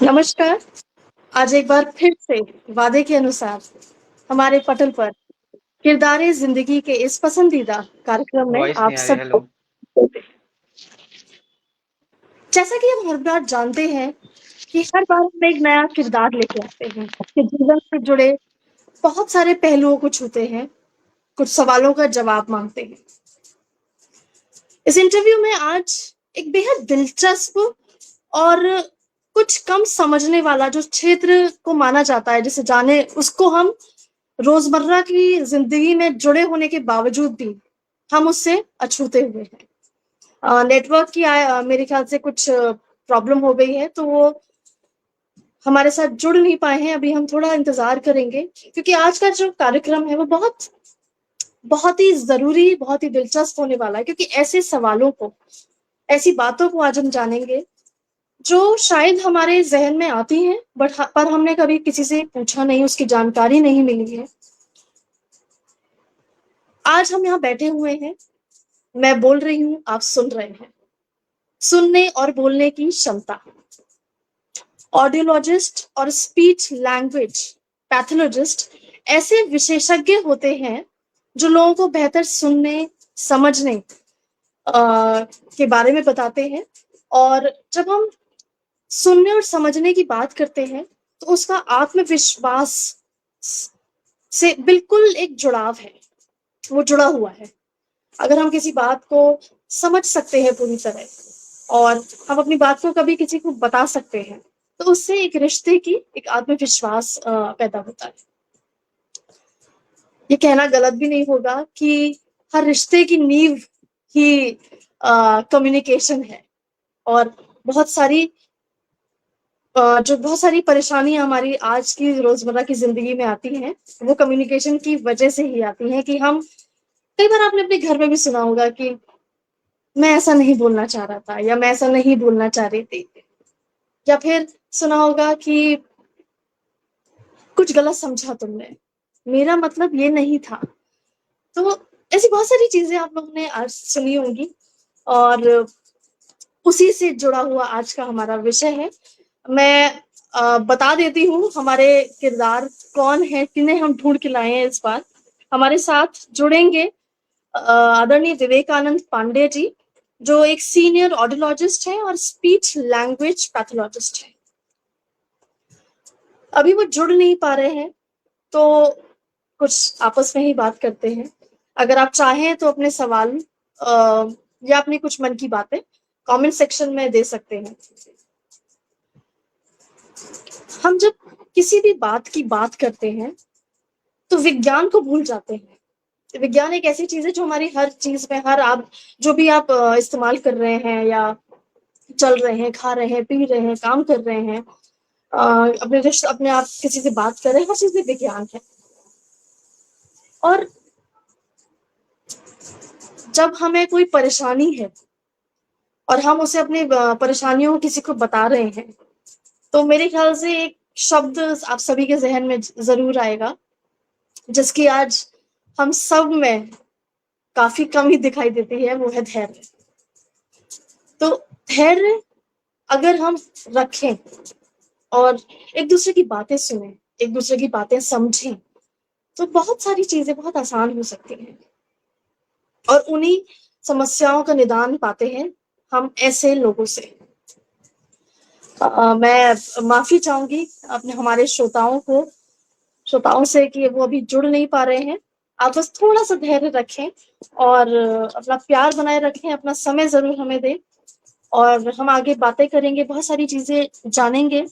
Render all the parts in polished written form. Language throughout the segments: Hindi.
नमस्कार। आज एक बार फिर से वादे के अनुसार हमारे पटल पर किरदारे ज़िंदगी के इस पसंदीदा कार्यक्रम में वॉइस आप नहीं आ रही। सबको हेलो। जैसा कि हम हर बार जानते हैं कि हर बार हम एक नया किरदार लेके आते हैं, कि जीवन से जुड़े बहुत सारे पहलुओं को छूते हैं, कुछ सवालों का जवाब माँगते हैं। इस इंटरव्यू में आज एक बेहद दिलचस्प और कुछ कम समझने वाला जो क्षेत्र को माना जाता है, जिसे जाने उसको हम रोजमर्रा की जिंदगी में जुड़े होने के बावजूद भी हम उससे अछूते हुए हैं। नेटवर्क की मेरे ख्याल से कुछ प्रॉब्लम हो गई है, तो वो हमारे साथ जुड़ नहीं पाए हैं। अभी हम थोड़ा इंतजार करेंगे, क्योंकि आज का जो कार्यक्रम है वो बहुत बहुत ही जरूरी, बहुत ही दिलचस्प होने वाला है, क्योंकि ऐसे सवालों को, ऐसी बातों को आज हम जानेंगे जो शायद हमारे जहन में आती हैं, बट पर हमने कभी किसी से पूछा नहीं, उसकी जानकारी नहीं मिली है। आज हम यहाँ बैठे हुए हैं, मैं बोल रही हूँ, आप सुन रहे हैं। सुनने और बोलने की क्षमता, ऑडियोलॉजिस्ट और स्पीच लैंग्वेज पैथोलॉजिस्ट ऐसे विशेषज्ञ होते हैं जो लोगों को बेहतर सुनने, समझने के बारे में बताते हैं। और जब हम सुनने और समझने की बात करते हैं, तो उसका आत्मविश्वास से बिल्कुल एक जुड़ाव है, वो जुड़ा हुआ है। अगर हम किसी बात को समझ सकते हैं पूरी तरह, और हम अपनी बात को कभी किसी को बता सकते हैं, तो उससे एक रिश्ते की एक आत्मविश्वास पैदा होता है। ये कहना गलत भी नहीं होगा कि हर रिश्ते की नींव ही कम्युनिकेशन है। और बहुत सारी जो बहुत सारी परेशानियां हमारी आज की रोजमर्रा की जिंदगी में आती हैं, वो कम्युनिकेशन की वजह से ही आती हैं। कि हम, कई बार आपने अपने घर में भी सुना होगा कि मैं ऐसा नहीं बोलना चाह रहा था, या मैं ऐसा नहीं बोलना चाह रही थी, या फिर सुना होगा कि कुछ गलत समझा तुमने, मेरा मतलब ये नहीं था। तो ऐसी बहुत सारी चीजें आप लोगों ने आज सुनी होंगी, और उसी से जुड़ा हुआ आज का हमारा विषय है। मैं बता देती हूँ हमारे किरदार कौन है, किन्हें हम ढूंढ के लाए हैं इस बार। हमारे साथ जुड़ेंगे आदरणीय विवेकानंद पांडे जी, जो एक सीनियर ऑडियोलॉजिस्ट है और स्पीच लैंग्वेज पैथोलॉजिस्ट है। अभी वो जुड़ नहीं पा रहे हैं, तो कुछ आपस में ही बात करते हैं। अगर आप चाहें तो अपने सवाल या अपनी कुछ मन की बातें कमेंट सेक्शन में दे सकते हैं। हम जब किसी भी बात की बात करते हैं, तो विज्ञान को भूल जाते हैं। विज्ञान एक ऐसी चीज है जो हमारी हर चीज में, हर आप जो भी आप इस्तेमाल कर रहे हैं, या चल रहे हैं, खा रहे हैं, पी रहे हैं, काम कर रहे हैं, अपने आप किसी से बात कर रहे हैं, हर चीज में विज्ञान है। और जब हमें कोई परेशानी है और हम उसे अपनी परेशानियों किसी को बता रहे हैं, तो मेरे ख्याल से एक शब्द आप सभी के जहन में जरूर आएगा, जिसकी आज हम सब में काफी कमी दिखाई देती है, वो है धैर्य। तो धैर्य अगर हम रखें और एक दूसरे की बातें सुने, एक दूसरे की बातें समझें, तो बहुत सारी चीजें बहुत आसान हो सकती हैं, और उन्हीं समस्याओं का निदान पाते हैं हम ऐसे लोगों से। मैं माफी चाहूंगी अपने हमारे श्रोताओं से कि वो अभी जुड़ नहीं पा रहे हैं। आप बस थोड़ा सा धैर्य रखें और अपना प्यार बनाए रखें, अपना समय जरूर हमें दें, और हम आगे बातें करेंगे, बहुत सारी चीजें जानेंगे।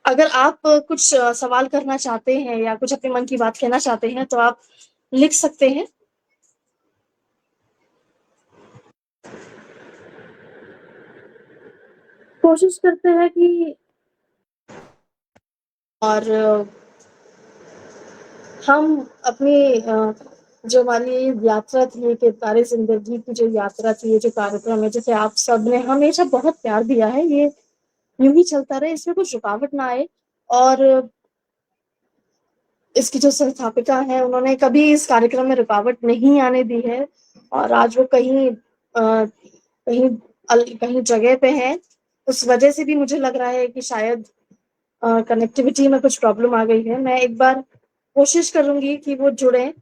अगर आप कुछ सवाल करना चाहते हैं या कुछ अपने मन की बात कहना चाहते हैं, तो आप लिख सकते हैं। कोशिश करते हैं कि, और हम अपनी जो हमारी यात्रा थी, किरदारे जिंदगी की जो यात्रा थी, ये जो कार्यक्रम है, जैसे आप सब ने हमेशा बहुत प्यार दिया है, ये यूं ही चलता रहे, इसमें कुछ रुकावट ना आए। और इसकी जो संस्थापिका है, उन्होंने कभी इस कार्यक्रम में रुकावट नहीं आने दी है, और आज वो कहीं कहीं जगह पे हैं, उस वजह से भी मुझे लग रहा है कि शायद कनेक्टिविटी में कुछ प्रॉब्लम आ गई है। मैं एक बार कोशिश करूंगी कि वो जुड़े।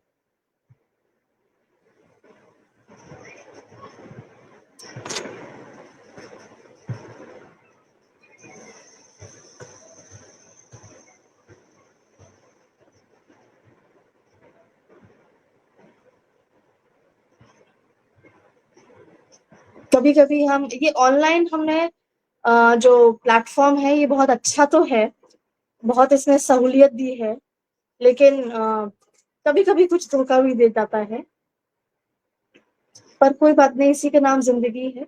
कभी कभी हम ये ऑनलाइन हमने जो प्लेटफॉर्म है ये बहुत अच्छा तो है, बहुत इसने सहूलियत दी है, लेकिन कभी कभी कुछ धोखा भी दे जाता है। पर कोई बात नहीं, इसी का नाम जिंदगी है।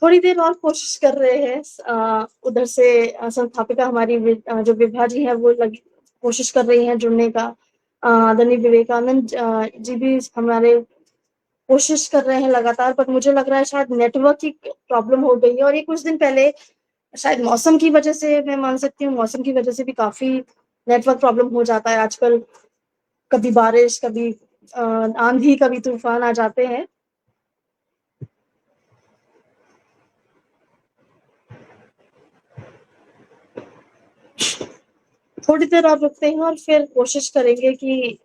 थोड़ी देर और कोशिश कर रहे हैं। उधर से संस्थापिका हमारी जो विभा जी है वो लगी कोशिश कर रही हैं जुड़ने का। आदरणीय विवेकानंद जी भी हमारे कोशिश कर रहे हैं लगातार, पर मुझे लग रहा है शायद नेटवर्क की प्रॉब्लम हो गई है। और ये कुछ दिन पहले शायद मौसम की वजह से, मैं मान सकती हूँ मौसम की वजह से भी काफी नेटवर्क प्रॉब्लम हो जाता है आजकल। कभी बारिश, कभी आंधी, कभी तूफान आ जाते हैं। थोड़ी देर और रुकते हैं और फिर कोशिश करेंगे कि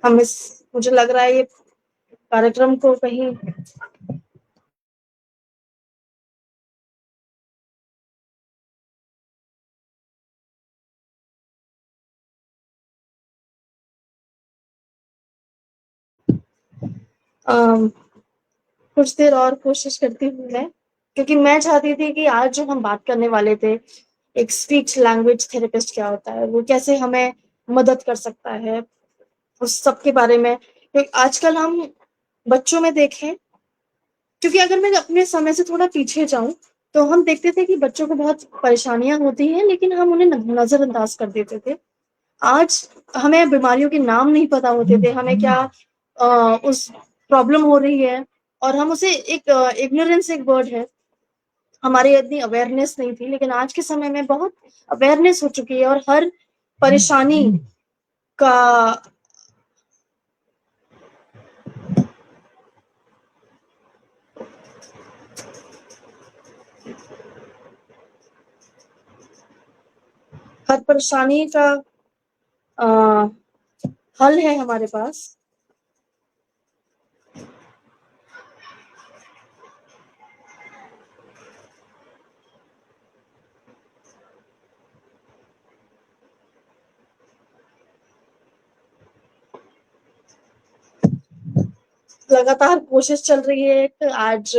हम इस, मुझे लग रहा है ये कार्यक्रम को कहीं अम, कुछ देर और कोशिश करती हूँ मैं, क्योंकि मैं चाहती थी कि आज जो हम बात करने वाले थे, एक स्पीच लैंग्वेज थेरेपिस्ट क्या होता है, वो कैसे हमें मदद कर सकता है, उस सब के बारे में। क्योंकि आजकल हम बच्चों में देखें, क्योंकि अगर मैं अपने समय से थोड़ा पीछे जाऊं तो हम देखते थे कि बच्चों को बहुत परेशानियां होती हैं, लेकिन हम उन्हें नजरअंदाज कर देते थे। आज हमें बीमारियों के नाम नहीं पता होते थे, हमें क्या उस प्रॉब्लम हो रही है, और हम उसे एक इग्नोरेंस एक वर्ड है, हमारी इतनी अवेयरनेस नहीं थी। लेकिन आज के समय में बहुत अवेयरनेस हो चुकी है, और हर परेशानी का हर परेशानी का आ, हल है हमारे पास। लगातार कोशिश चल रही है। आज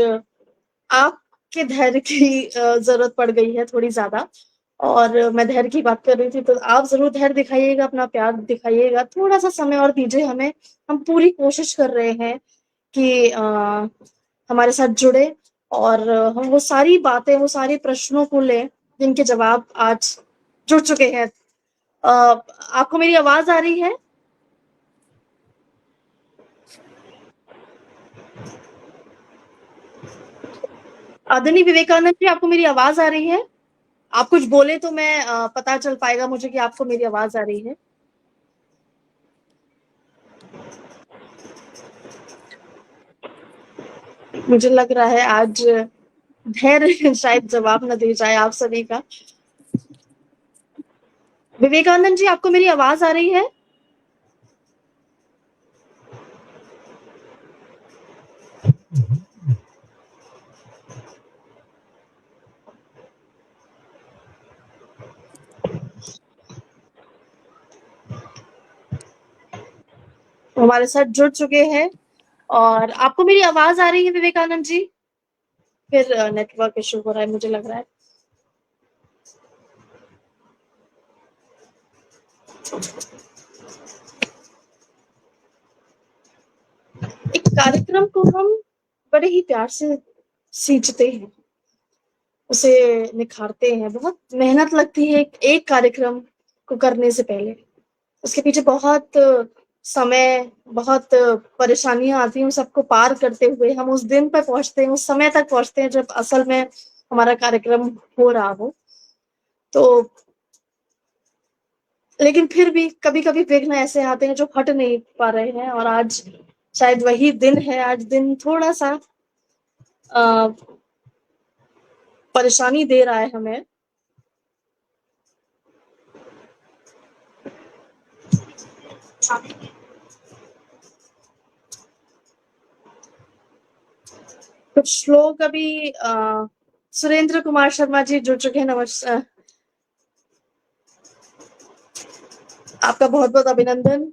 आपके धैर्य की जरूरत पड़ गई है थोड़ी ज्यादा, और मैं धैर्य की बात कर रही थी, तो आप जरूर धैर्य दिखाइएगा, अपना प्यार दिखाइएगा, थोड़ा सा समय और दीजिए हमें। हम पूरी कोशिश कर रहे हैं कि हमारे साथ जुड़े, और हम वो सारी बातें, वो सारे प्रश्नों को लें जिनके जवाब आज जुड़ चुके हैं। आपको मेरी आवाज आ रही है? आदरणीय विवेकानंद जी, आपको मेरी आवाज आ रही है? आप कुछ बोले तो मैं पता चल पाएगा मुझे कि आपको मेरी आवाज आ रही है। मुझे लग रहा है आज धैर्य शायद जवाब न दे जाए आप सभी का। विवेकानंद जी, आपको मेरी आवाज आ रही है? हमारे साथ जुड़ चुके हैं। और आपको मेरी आवाज आ रही है विवेकानंद जी? फिर नेटवर्क इशू हो रहा है मुझे लग रहा है। एक कार्यक्रम को हम बड़े ही प्यार से सींचते हैं, उसे निखारते हैं, बहुत मेहनत लगती है एक कार्यक्रम को करने से पहले। उसके पीछे बहुत समय, बहुत परेशानियां आती हैं, उन सबको पार करते हुए हम उस दिन पर पहुंचते हैं, उस समय तक पहुंचते हैं जब असल में हमारा कार्यक्रम हो रहा हो। तो लेकिन फिर भी कभी कभी विघ्न ऐसे आते हैं जो हट नहीं पा रहे हैं, और आज शायद वही दिन है। आज दिन थोड़ा सा अ, परेशानी दे रहा है हमें। कुछ लोग अभी सुरेंद्र कुमार शर्मा जी जुड़ चुके हैं। नमस्कार, आपका बहुत बहुत अभिनंदन।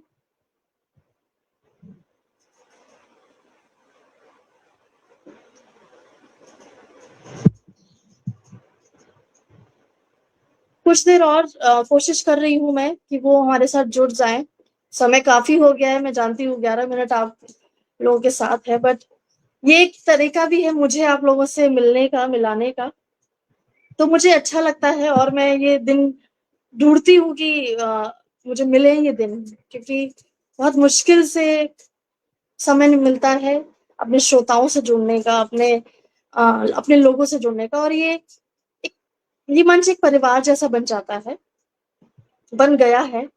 कुछ देर और कोशिश कर रही हूँ मैं कि वो हमारे साथ जुड़ जाएं। समय काफी हो गया है, मैं जानती हूँ 11 मिनट आप लोगों के साथ है, बट ये एक तरीका भी है मुझे आप लोगों से मिलने का, मिलाने का। तो मुझे अच्छा लगता है, और मैं ये दिन ढूंढती हूँ कि मुझे मिले ये दिन, क्योंकि बहुत मुश्किल से समय नहीं मिलता है अपने श्रोताओं से जुड़ने का, अपने लोगों से जुड़ने का। और एक, ये मंच एक परिवार जैसा बन जाता है, बन गया है।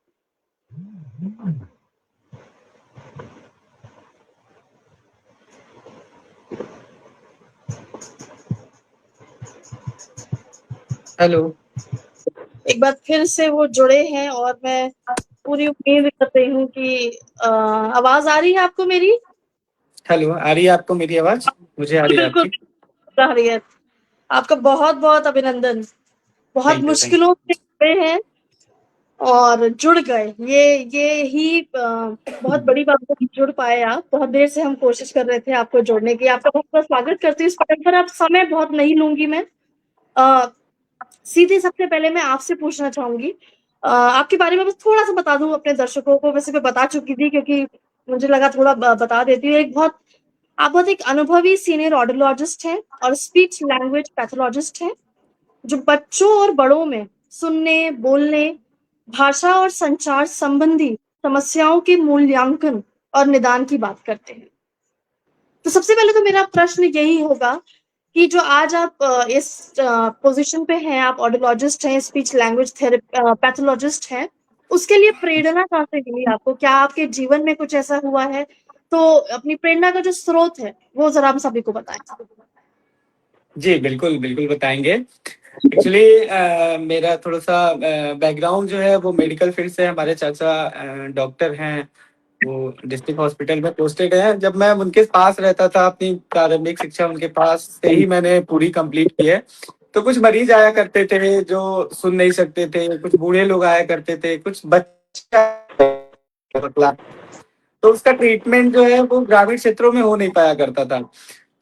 हेलो। एक बार फिर से वो जुड़े हैं, और मैं पूरी उम्मीद कर रही हूँ कि आवाज आ रही है आपको मेरी? हेलो, आ रही है आपको मेरी आवाज? मुझे आ रही है बिल्कुल आपकी। आ रही है। आपका बहुत बहुत अभिनंदन। बहुत थैंक मुश्किलों से जुड़े हैं और जुड़ गए। ये ही बहुत बड़ी बात है कि जुड़ पाए आप। बहुत देर से हम कोशिश कर रहे थे आपको जोड़ने की। आपका बहुत बहुत स्वागत करती हूँ इस पर। आप समय बहुत नहीं लूंगी मैं। अ, सीधे सबसे पहले मैं आपसे पूछना चाहूंगी, आपके बारे में बस थोड़ा सा बता दूं अपने दर्शकों को। वैसे मैं बता चुकी थी, क्योंकि मुझे लगा थोड़ा बता देती हूँ। आप बहुत एक अनुभवी सीनियर ऑडियोलॉजिस्ट हैं और स्पीच लैंग्वेज पैथोलॉजिस्ट हैं, जो बच्चों और बड़ों में सुनने, बोलने, भाषा और संचार संबंधी समस्याओं के मूल्यांकन और निदान की बात करते हैं। तो सबसे पहले तो मेरा प्रश्न यही होगा कि जो आज आप इस पोजीशन पे हैं, आप ऑडियोलॉजिस्ट हैं, स्पीच लैंग्वेज थेरेपी पैथोलॉजिस्ट हैं, उसके लिए प्रेरणा कहाँ से मिली आपको? क्या आपके जीवन में कुछ ऐसा हुआ है? तो अपनी प्रेरणा का जो स्रोत है वो जरा हम सभी को बताएं। जी, बिल्कुल, बिल्कुल बताएँगे। एक्चुअली मेरा थोड़ा-सा बैकग्राउंड जो है वो मेडिकल फील्ड से है। हमारे चाचा डॉक्टर हैं, वो डिस्ट्रिक्ट हॉस्पिटल में पोस्टेड हैं। जब मैं उनके पास रहता था, अपनी प्रारंभिक शिक्षा उनके पास से ही मैंने पूरी कंप्लीट की है। तो कुछ मरीज़ आया करते थे जो सुन नहीं सकते थे, कुछ बूढ़े लोग आया करते थे, कुछ बच्चा तो उसका ट्रीटमेंट जो है वो ग्रामीण क्षेत्रों में हो नहीं पाया करता था।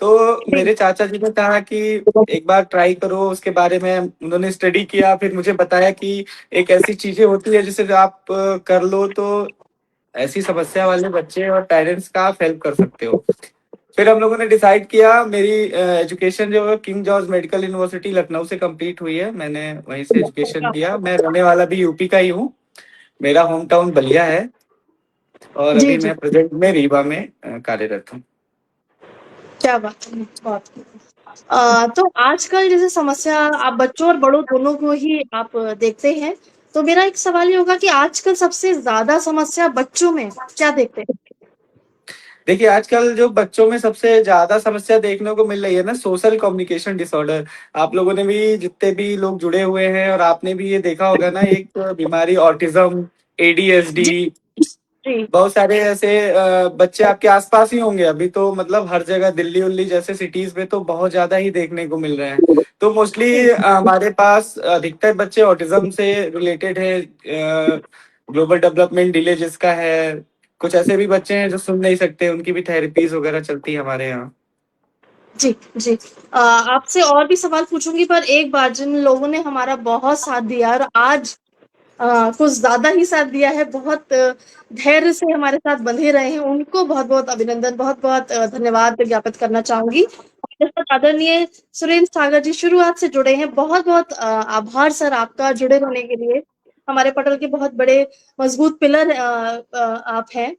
तो जी मेरे चाचा जी ने कहा कि एक बार ट्राई करो उसके बारे में। उन्होंने स्टडी किया, फिर मुझे बताया कि एक ऐसी चीजें होती है जिसे आप कर लो तो ऐसी समस्या वाले बच्चे और पेरेंट्स का आप हेल्प कर सकते हो। फिर हम लोगों ने डिसाइड किया। मेरी एजुकेशन जो है king George medical university Lucknow से कंप्लीट हुई है। मैंने वहीं से एजुकेशन किया। मैं रहने वाला भी यूपी का ही हूँ। मेरा होम टाउन बलिया है और जी अभी जी, मैं प्रेजेंट में रीवा में कार्यरत हूँ। क्या बात है, बहुत। तो आजकल जैसे समस्या आप बच्चों और बड़ों दोनों को ही आप देखते हैं, तो मेरा एक सवाल ये होगा कि आजकल सबसे ज्यादा समस्या बच्चों में क्या देखते हैं? देखिए, आजकल जो बच्चों में सबसे ज़्यादा समस्या देखने को मिल रही है ना, सोशल कम्युनिकेशन डिसऑर्डर। आप लोगों ने भी, जितने भी लोग जुड़े हुए हैं और आपने भी ये देखा होगा ना, एक बीमारी ऑटिज़्म, जी एडीएचडी, जी बहुत सारे ऐसे बच्चे आपके आस-पास ही होंगे अभी तो। मतलब हर जगह दिल्ली-उल्ली जैसे सिटीज़ में तो बहुत ज़्यादा ही देखने को मिल रहे हैं। तो मोस्टली जी हमारे पास अधिकतर बच्चे ऑटिज़्म से रिलेटेड है। ग्लोबल डेवलपमेंट डिले जिसका है। कुछ ऐसे भी बच्चे हैं जो सुन नहीं सकते, उनकी भी थेरेपीज़ वगैरह चलती है हमारे यहाँ। जी जी। आपसे और भी सवाल पूछूंगी, पर एक बार जिन लोगों ने हमारा बहुत साथ दिया और आज कुछ ज्यादा ही साथ दिया है, बहुत धैर्य से हमारे साथ बंधे रहे हैं, उनको बहुत बहुत अभिनंदन, बहुत बहुत धन्यवाद ज्ञापित करना चाहूंगी। हमारे साथ आदरणीय सुरेंद्र सागर जी शुरुआत से जुड़े हैं। बहुत बहुत आभार सर आपका जुड़े रहने के लिए। हमारे पटल के बहुत बड़े मजबूत पिलर आप हैं।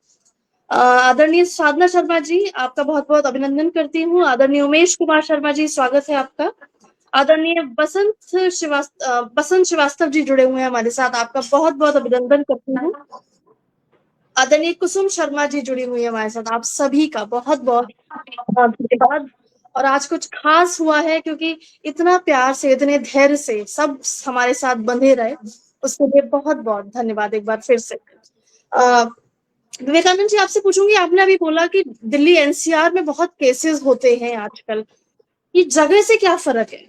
आदरणीय साधना शर्मा जी, आपका बहुत बहुत अभिनंदन करती हूँ। आदरणीय उमेश कुमार शर्मा जी, स्वागत है आपका। आदरणीय बसंत श्रीवास्तव जी जुड़े हुए हैं हमारे साथ, आपका बहुत बहुत अभिनंदन करती हूँ। आदरणीय कुसुम शर्मा जी जुड़ी हुई है हमारे साथ, आप सभी का बहुत बहुत धन्यवाद। और आज कुछ खास हुआ है क्योंकि इतना प्यार से, इतने धैर्य से सब हमारे साथ बंधे रहे, उसके लिए बहुत बहुत धन्यवाद एक बार फिर से। विवेकानंद जी, आपसे पूछूंगी, आपने अभी बोला कि दिल्ली एनसीआर में बहुत केसेस होते हैं आजकल, ये जगह से क्या फर्क है?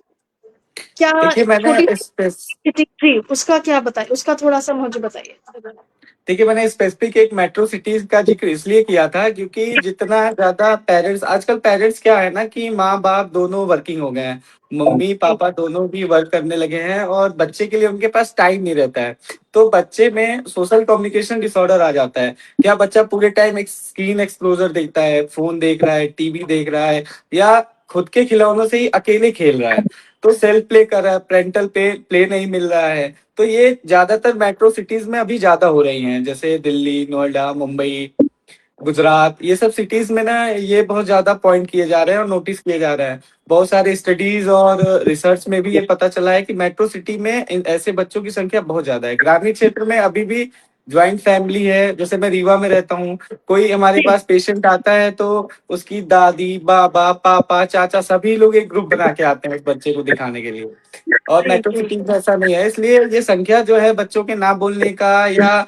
क्या देखिए मैंने छोटी इस सिटी उसका क्या बताए, उसका थोड़ा सा मुझे बताइए। देखिए मैंने स्पेसिफिक एक मेट्रो सिटीज का जिक्र इसलिए किया था क्योंकि जितना ज्यादा पेरेंट्स, आजकल पेरेंट्स क्या है ना कि माँ बाप दोनों वर्किंग हो गए हैं, मम्मी पापा दोनों भी वर्क करने लगे हैं और बच्चे के लिए उनके पास टाइम नहीं रहता है। तो बच्चे में सोशल कम्युनिकेशन डिसऑर्डर आ जाता है। क्या बच्चा पूरे टाइम एक स्क्रीन एक्सप्लोजर देखता है, फोन देख रहा है, टीवी देख रहा है, या खुद के खिलौनों से ही अकेले खेल रहा है, तो सेल्फ प्ले कर रहा है, पेरेंटल प्ले नहीं मिल रहा है। तो ये ज्यादातर मेट्रो सिटीज में अभी ज्यादा हो रही हैं, जैसे दिल्ली, नोएडा, मुंबई, गुजरात, ये सब सिटीज में ना ये बहुत ज्यादा पॉइंट किए जा रहे हैं और नोटिस किए जा रहे हैं। बहुत सारे स्टडीज और रिसर्च में भी ये पता चला है कि मेट्रो सिटी में ऐसे बच्चों की संख्या बहुत ज्यादा है। ग्रामीण क्षेत्र में अभी भी ज्वाइंट फैमिली है, जैसे मैं रीवा में रहता हूँ, कोई हमारे पास पेशेंट आता है तो उसकी दादी, बाबा, पापा, चाचा सभी लोग एक ग्रुप बना के आते हैं उस बच्चे को दिखाने के लिए। और मेट्रो सिटी में ऐसा नहीं है, इसलिए ये संख्या जो है बच्चों के ना बोलने का या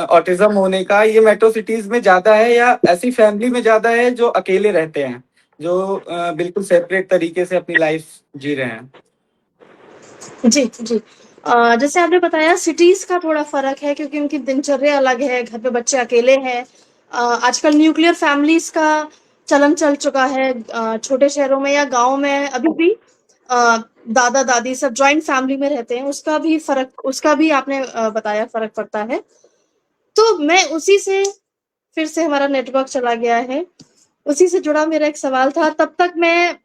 ऑटिज्म होने का, ये मेट्रो सिटीज में ज्यादा है, या ऐसी फैमिली में ज्यादा है जो अकेले रहते हैं, जो बिल्कुल सेपरेट तरीके से अपनी लाइफ जी रहे हैं। जी जी। जैसे आपने बताया सिटीज का थोड़ा फर्क है क्योंकि उनकी दिनचर्या अलग है, घर पे बच्चे अकेले हैं। आजकल न्यूक्लियर फैमिलीज का चलन चल चुका है, छोटे शहरों में या गांव में अभी भी दादा दादी सब जॉइंट फैमिली में रहते हैं, उसका भी फर्क, उसका भी आपने बताया फर्क पड़ता है। तो मैं उसी से, फिर से हमारा नेटवर्क चला गया है, उसी से जुड़ा मेरा एक सवाल था। तब तक मैं,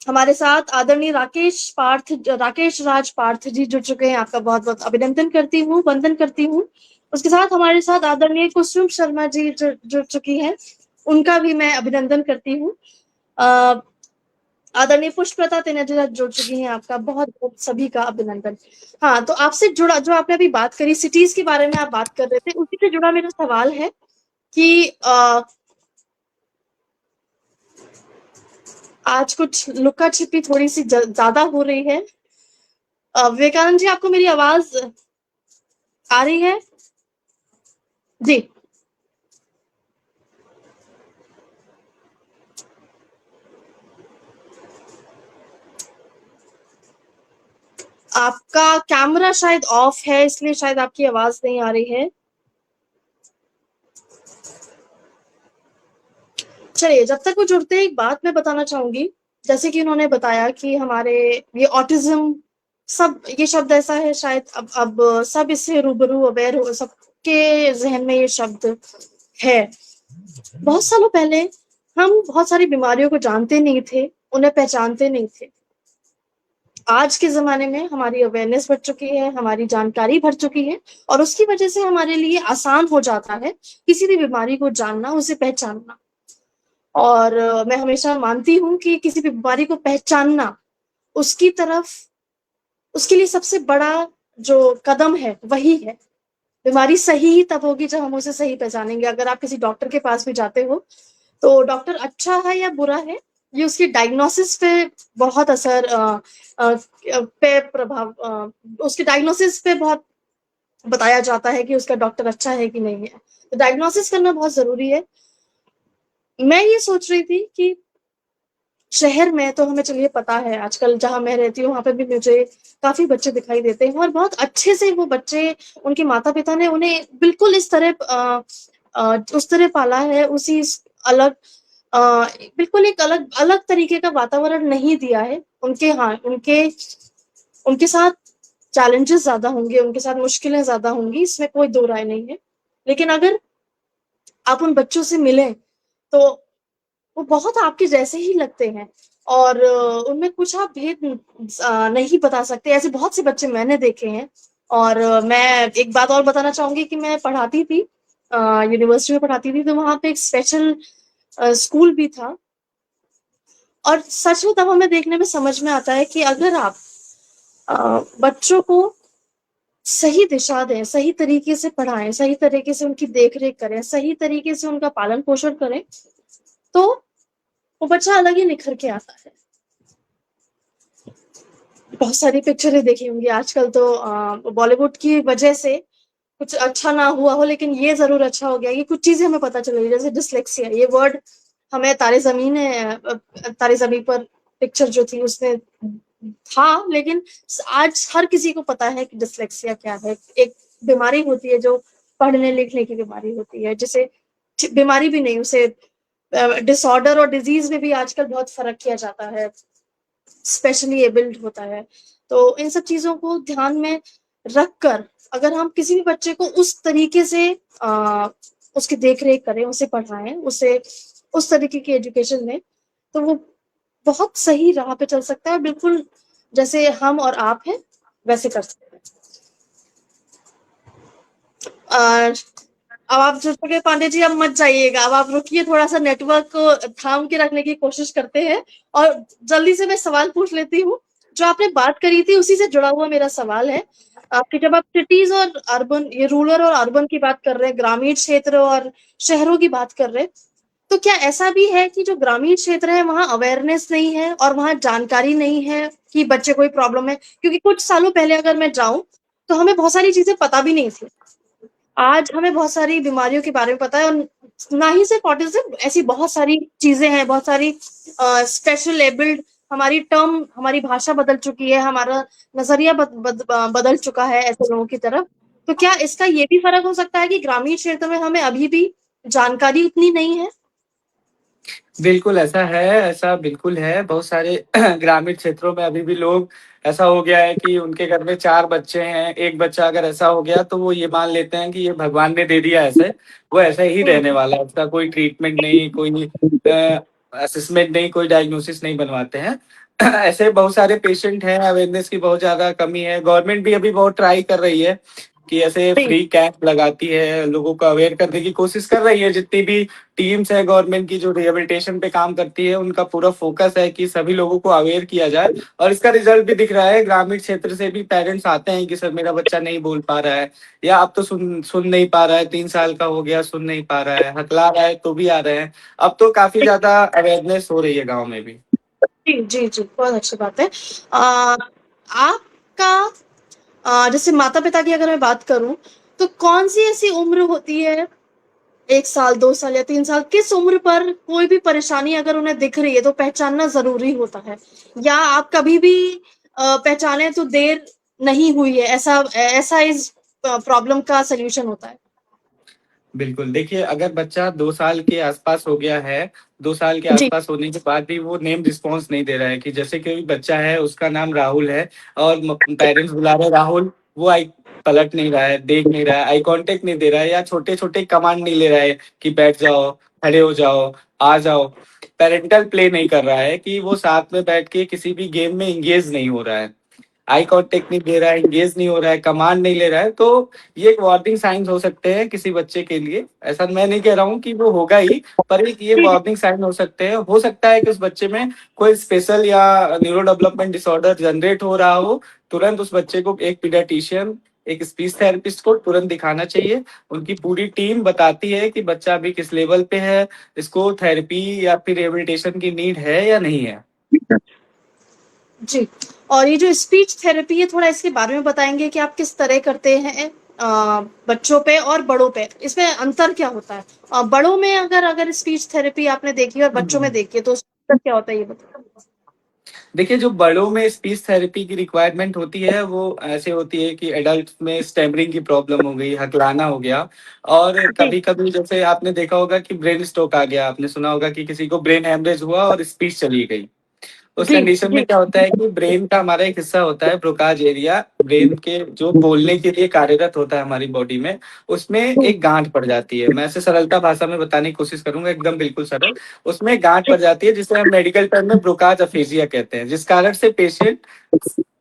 हमारे साथ आदरणीय राकेश राज पार्थ जी जुड़ चुके हैं, आपका बहुत बहुत अभिनंदन करती हूँ, वंदन करती हूँ। उसके साथ हमारे साथ आदरणीय कुसुम शर्मा जी जुड़ चुकी हैं, उनका भी मैं अभिनंदन करती हूँ। आदरणीय पुष्पलता तेनालीराज जुड़ चुकी हैं, आपका बहुत बहुत सभी का अभिनंदन। हाँ, तो आपसे जुड़ा, जो आपने अभी बात करी सिटीज के बारे में आप बात कर रहे थे, उसी से जुड़ा मेरा सवाल है कि आज कुछ लुका छिपी थोड़ी सी ज्यादा हो रही है। विवेकानंद जी, आपको मेरी आवाज आ रही है? जी। आपका कैमरा शायद ऑफ है, इसलिए शायद आपकी आवाज नहीं आ रही है। चलिए, जब तक वो जुड़ते हैं, एक बात मैं बताना चाहूंगी। जैसे कि उन्होंने बताया कि हमारे ये ऑटिज्म, सब ये शब्द ऐसा है, शायद अब सब इससे रूबरू अवेयर हो, सबके जहन में ये शब्द है। बहुत सालों पहले हम बहुत सारी बीमारियों को जानते नहीं थे, उन्हें पहचानते नहीं थे। आज के जमाने में हमारी अवेयरनेस बढ़ चुकी है, हमारी जानकारी बढ़ चुकी है, और उसकी वजह से हमारे लिए आसान हो जाता है किसी भी बीमारी को जानना, उसे पहचानना। और मैं हमेशा मानती हूँ कि किसी भी बीमारी को पहचानना उसकी तरफ, उसके लिए सबसे बड़ा जो कदम है वही है। बीमारी सही ही तब होगी जब हम उसे सही पहचानेंगे। अगर आप किसी डॉक्टर के पास भी जाते हो तो डॉक्टर अच्छा है या बुरा है, ये उसकी डायग्नोसिस पे बहुत असर पे प्रभाव, उसके डायग्नोसिस पे बहुत बताया जाता है कि उसका डॉक्टर अच्छा है कि नहीं है। तो डायग्नोसिस करना बहुत जरूरी है। मैं ये सोच रही थी कि शहर में तो हमें, चलिए पता है, आजकल जहां मैं रहती हूँ वहां पे भी मुझे काफी बच्चे दिखाई देते हैं, और बहुत अच्छे से वो बच्चे, उनके माता पिता ने उन्हें बिल्कुल इस तरह उस तरह पाला है, उसी अलग बिल्कुल एक अलग अलग तरीके का वातावरण नहीं दिया है उनके। हाँ, उनके उनके साथ चैलेंजेस ज्यादा होंगे, उनके साथ मुश्किलें ज्यादा होंगी, इसमें कोई दो राय नहीं है। लेकिन अगर आप उन बच्चों से मिलें तो वो बहुत आपके जैसे ही लगते हैं, और उनमें कुछ आप भेद नहीं बता सकते। ऐसे बहुत से बच्चे मैंने देखे हैं, और मैं एक बात और बताना चाहूंगी कि मैं पढ़ाती थी, यूनिवर्सिटी में पढ़ाती थी, तो वहां पे एक स्पेशल स्कूल भी था। और सच में तब हमें देखने में समझ में आता है कि अगर आप बच्चों को सही दिशा दें, सही तरीके से पढ़ाएं, सही तरीके से उनकी देख रेख करें, सही तरीके से उनका पालन पोषण करें, तो वो बच्चा अलग ही निखर के आता है। बहुत सारी पिक्चरें देखी होंगी आजकल तो बॉलीवुड की वजह से कुछ अच्छा ना हुआ हो, लेकिन ये जरूर अच्छा हो गया कि कुछ चीजें हमें पता चल गई, जैसे डिसलेक्सिया, ये वर्ड हमें तारे जमीन पर पिक्चर जो थी उसमें था, लेकिन आज हर किसी को पता है कि डिसलेक्सिया क्या है। एक बीमारी होती है जो पढ़ने लिखने की बीमारी होती है, जिसे बीमारी भी नहीं, उसे डिसऑर्डर और डिजीज में भी आजकल बहुत फर्क किया जाता है, स्पेशली एबल्ड होता है। तो इन सब चीजों को ध्यान में रखकर अगर हम किसी भी बच्चे को उस तरीके से उसकी देख रेख करें, उसे पढ़ाएं, उसे उस तरीके की एजुकेशन दें, तो वो बहुत सही राह पे चल सकता है, बिल्कुल जैसे हम और आप हैं वैसे कर सकते हैं। अब आप जुड़ पांडे जी, अब मत जाइएगा, अब आप रुकिए, थोड़ा सा नेटवर्क को थाम के रखने की कोशिश करते हैं और जल्दी से मैं सवाल पूछ लेती हूँ। जो आपने बात करी थी उसी से जुड़ा हुआ मेरा सवाल है कि जब आप सिटीज और अर्बन, ये रूरल और अर्बन की बात कर रहे हैं, ग्रामीण क्षेत्र और शहरों की बात कर रहे हैं, तो क्या ऐसा भी है कि जो ग्रामीण क्षेत्र है वहां अवेयरनेस नहीं है और वहां जानकारी नहीं है कि बच्चे कोई प्रॉब्लम है? क्योंकि कुछ सालों पहले अगर मैं जाऊं तो हमें बहुत सारी चीजें पता भी नहीं थी, आज हमें बहुत सारी बीमारियों के बारे में पता है, और ना ही सिर्फ ऑटिज्म, ऐसी बहुत सारी चीजें हैं, बहुत सारी स्पेशल एबल्ड, हमारी टर्म, हमारी भाषा बदल चुकी है, हमारा नजरिया बदल चुका है ऐसे लोगों की तरफ। तो क्या इसका ये भी फर्क हो सकता है कि ग्रामीण क्षेत्र में हमें अभी भी जानकारी उतनी नहीं है? बिल्कुल ऐसा है, ऐसा बिल्कुल है। बहुत सारे ग्रामीण क्षेत्रों में अभी भी लोग, ऐसा हो गया है कि उनके घर में 4 बच्चे हैं, एक बच्चा अगर ऐसा हो गया तो वो ये मान लेते हैं कि ये भगवान ने दे दिया ऐसे, वो ऐसे ही रहने वाला है, उसका कोई ट्रीटमेंट नहीं, कोई असेसमेंट नहीं, कोई डायग्नोसिस नहीं बनवाते हैं। ऐसे बहुत सारे पेशेंट हैं, अवेयरनेस की बहुत ज्यादा कमी है। गवर्नमेंट भी अभी बहुत ट्राई कर रही है कि ऐसे जी फ्री कैंप लगाती है, लोगों को अवेयर करने की कोशिश कर रही है। जितनी भी टीम्स है गवर्नमेंट की जो रिहेबिलिटेशन पे काम करती है, उनका पूरा फोकस है कि सभी लोगों को अवेयर किया जाए, और इसका रिजल्ट भी दिख रहा है। ग्रामीण क्षेत्र से भी पेरेंट्स आते हैं कि सर मेरा बच्चा नहीं बोल पा रहा है, या अब तो सुन सुन नहीं पा रहा है, 3 साल का हो गया, सुन नहीं पा रहा है, हकला रहा है तो भी आ रहे हैं। अब तो काफी ज्यादा अवेयरनेस हो रही है गाँव में भी। जी जी जी, बहुत अच्छी बात है। आपका जैसे माता पिता की अगर मैं बात करूं, तो कौन सी ऐसी उम्र होती है, 1 साल, 2 साल या 3 साल, किस उम्र पर कोई भी परेशानी अगर उन्हें दिख रही है तो पहचानना जरूरी होता है? या आप कभी भी पहचाने तो देर नहीं हुई है, ऐसा ऐसा इस प्रॉब्लम का सोल्यूशन होता है? बिल्कुल, देखिए अगर बच्चा 2 साल के आसपास हो गया है, 2 साल के जी आसपास होने के बाद भी वो नेम रिस्पॉन्स नहीं दे रहा है, कि जैसे कोई बच्चा है उसका नाम राहुल है और पेरेंट्स बुला रहे हैं राहुल, वो आई पलट नहीं रहा है, देख नहीं रहा है, आई कांटेक्ट नहीं दे रहा है, या छोटे छोटे कमांड नहीं ले रहा है कि बैठ जाओ, खड़े हो जाओ, आ जाओ। पेरेंटल प्ले नहीं कर रहा है कि वो साथ में बैठ के किसी भी गेम में इंगेज नहीं हो रहा है, आई कांटेक्ट नहीं दे रहा है, इंगेज नहीं हो रहा है, कमांड नहीं ले रहा है, तो ये एक वार्निंग साइंस हो सकते हैं किसी बच्चे के लिए। ऐसा मैं नहीं कह रहा हूँ कि वो होगा ही, पर एक ये जी जी वार्निंग साइन हो सकते हैं। हो सकता है कि उस बच्चे में कोई स्पेशल या न्यूरो डेवलपमेंट डिसऑर्डर जनरेट हो रहा हो। तुरंत उस बच्चे को एक पीडियाट्रिशियन, एक स्पीच थेरेपिस्ट को तुरंत दिखाना चाहिए। उनकी पूरी टीम बताती है कि बच्चा अभी किस लेवल पे है, इसको थेरेपी या फिर रिहेबिलिटेशन की नीड है या नहीं है। जी। और ये जो स्पीच थेरेपी है, थोड़ा इसके बारे में बताएंगे कि आप किस तरह करते हैं? बच्चों पे और बड़ों पे इसमें अंतर क्या होता है? बड़ों में अगर अगर स्पीच थेरेपी आपने देखी और बच्चों में देखी है तो उसमें अंतर क्या होता है, ये बताइए। देखिए जो बड़ों में स्पीच थेरेपी की रिक्वायरमेंट होती है वो ऐसे होती है कि एडल्ट में स्टैमरिंग की प्रॉब्लम हो गई, हकलाना हो गया, और जी कभी कभी जैसे आपने देखा होगा कि ब्रेन स्ट्रोक आ गया, आपने सुना होगा कि किसी को ब्रेन हेमरेज हुआ और स्पीच चली गई। उस जी कंडीशन में जी क्या होता है कि ब्रेन का हमारा एक हिस्सा होता है ब्रोकाज एरिया, ब्रेन के जो बोलने के लिए कार्यरत होता है हमारी बॉडी में, उसमें जी एक गांठ पड़ जाती है। मैं ऐसे सरलता भाषा में बताने की कोशिश करूंगा, एकदम बिल्कुल सरल। उसमें गांठ जी पड़ जाती है जिसे हम मेडिकल टर्म में ब्रोकाज अफेजिया कहते हैं, जिस कारण से पेशेंट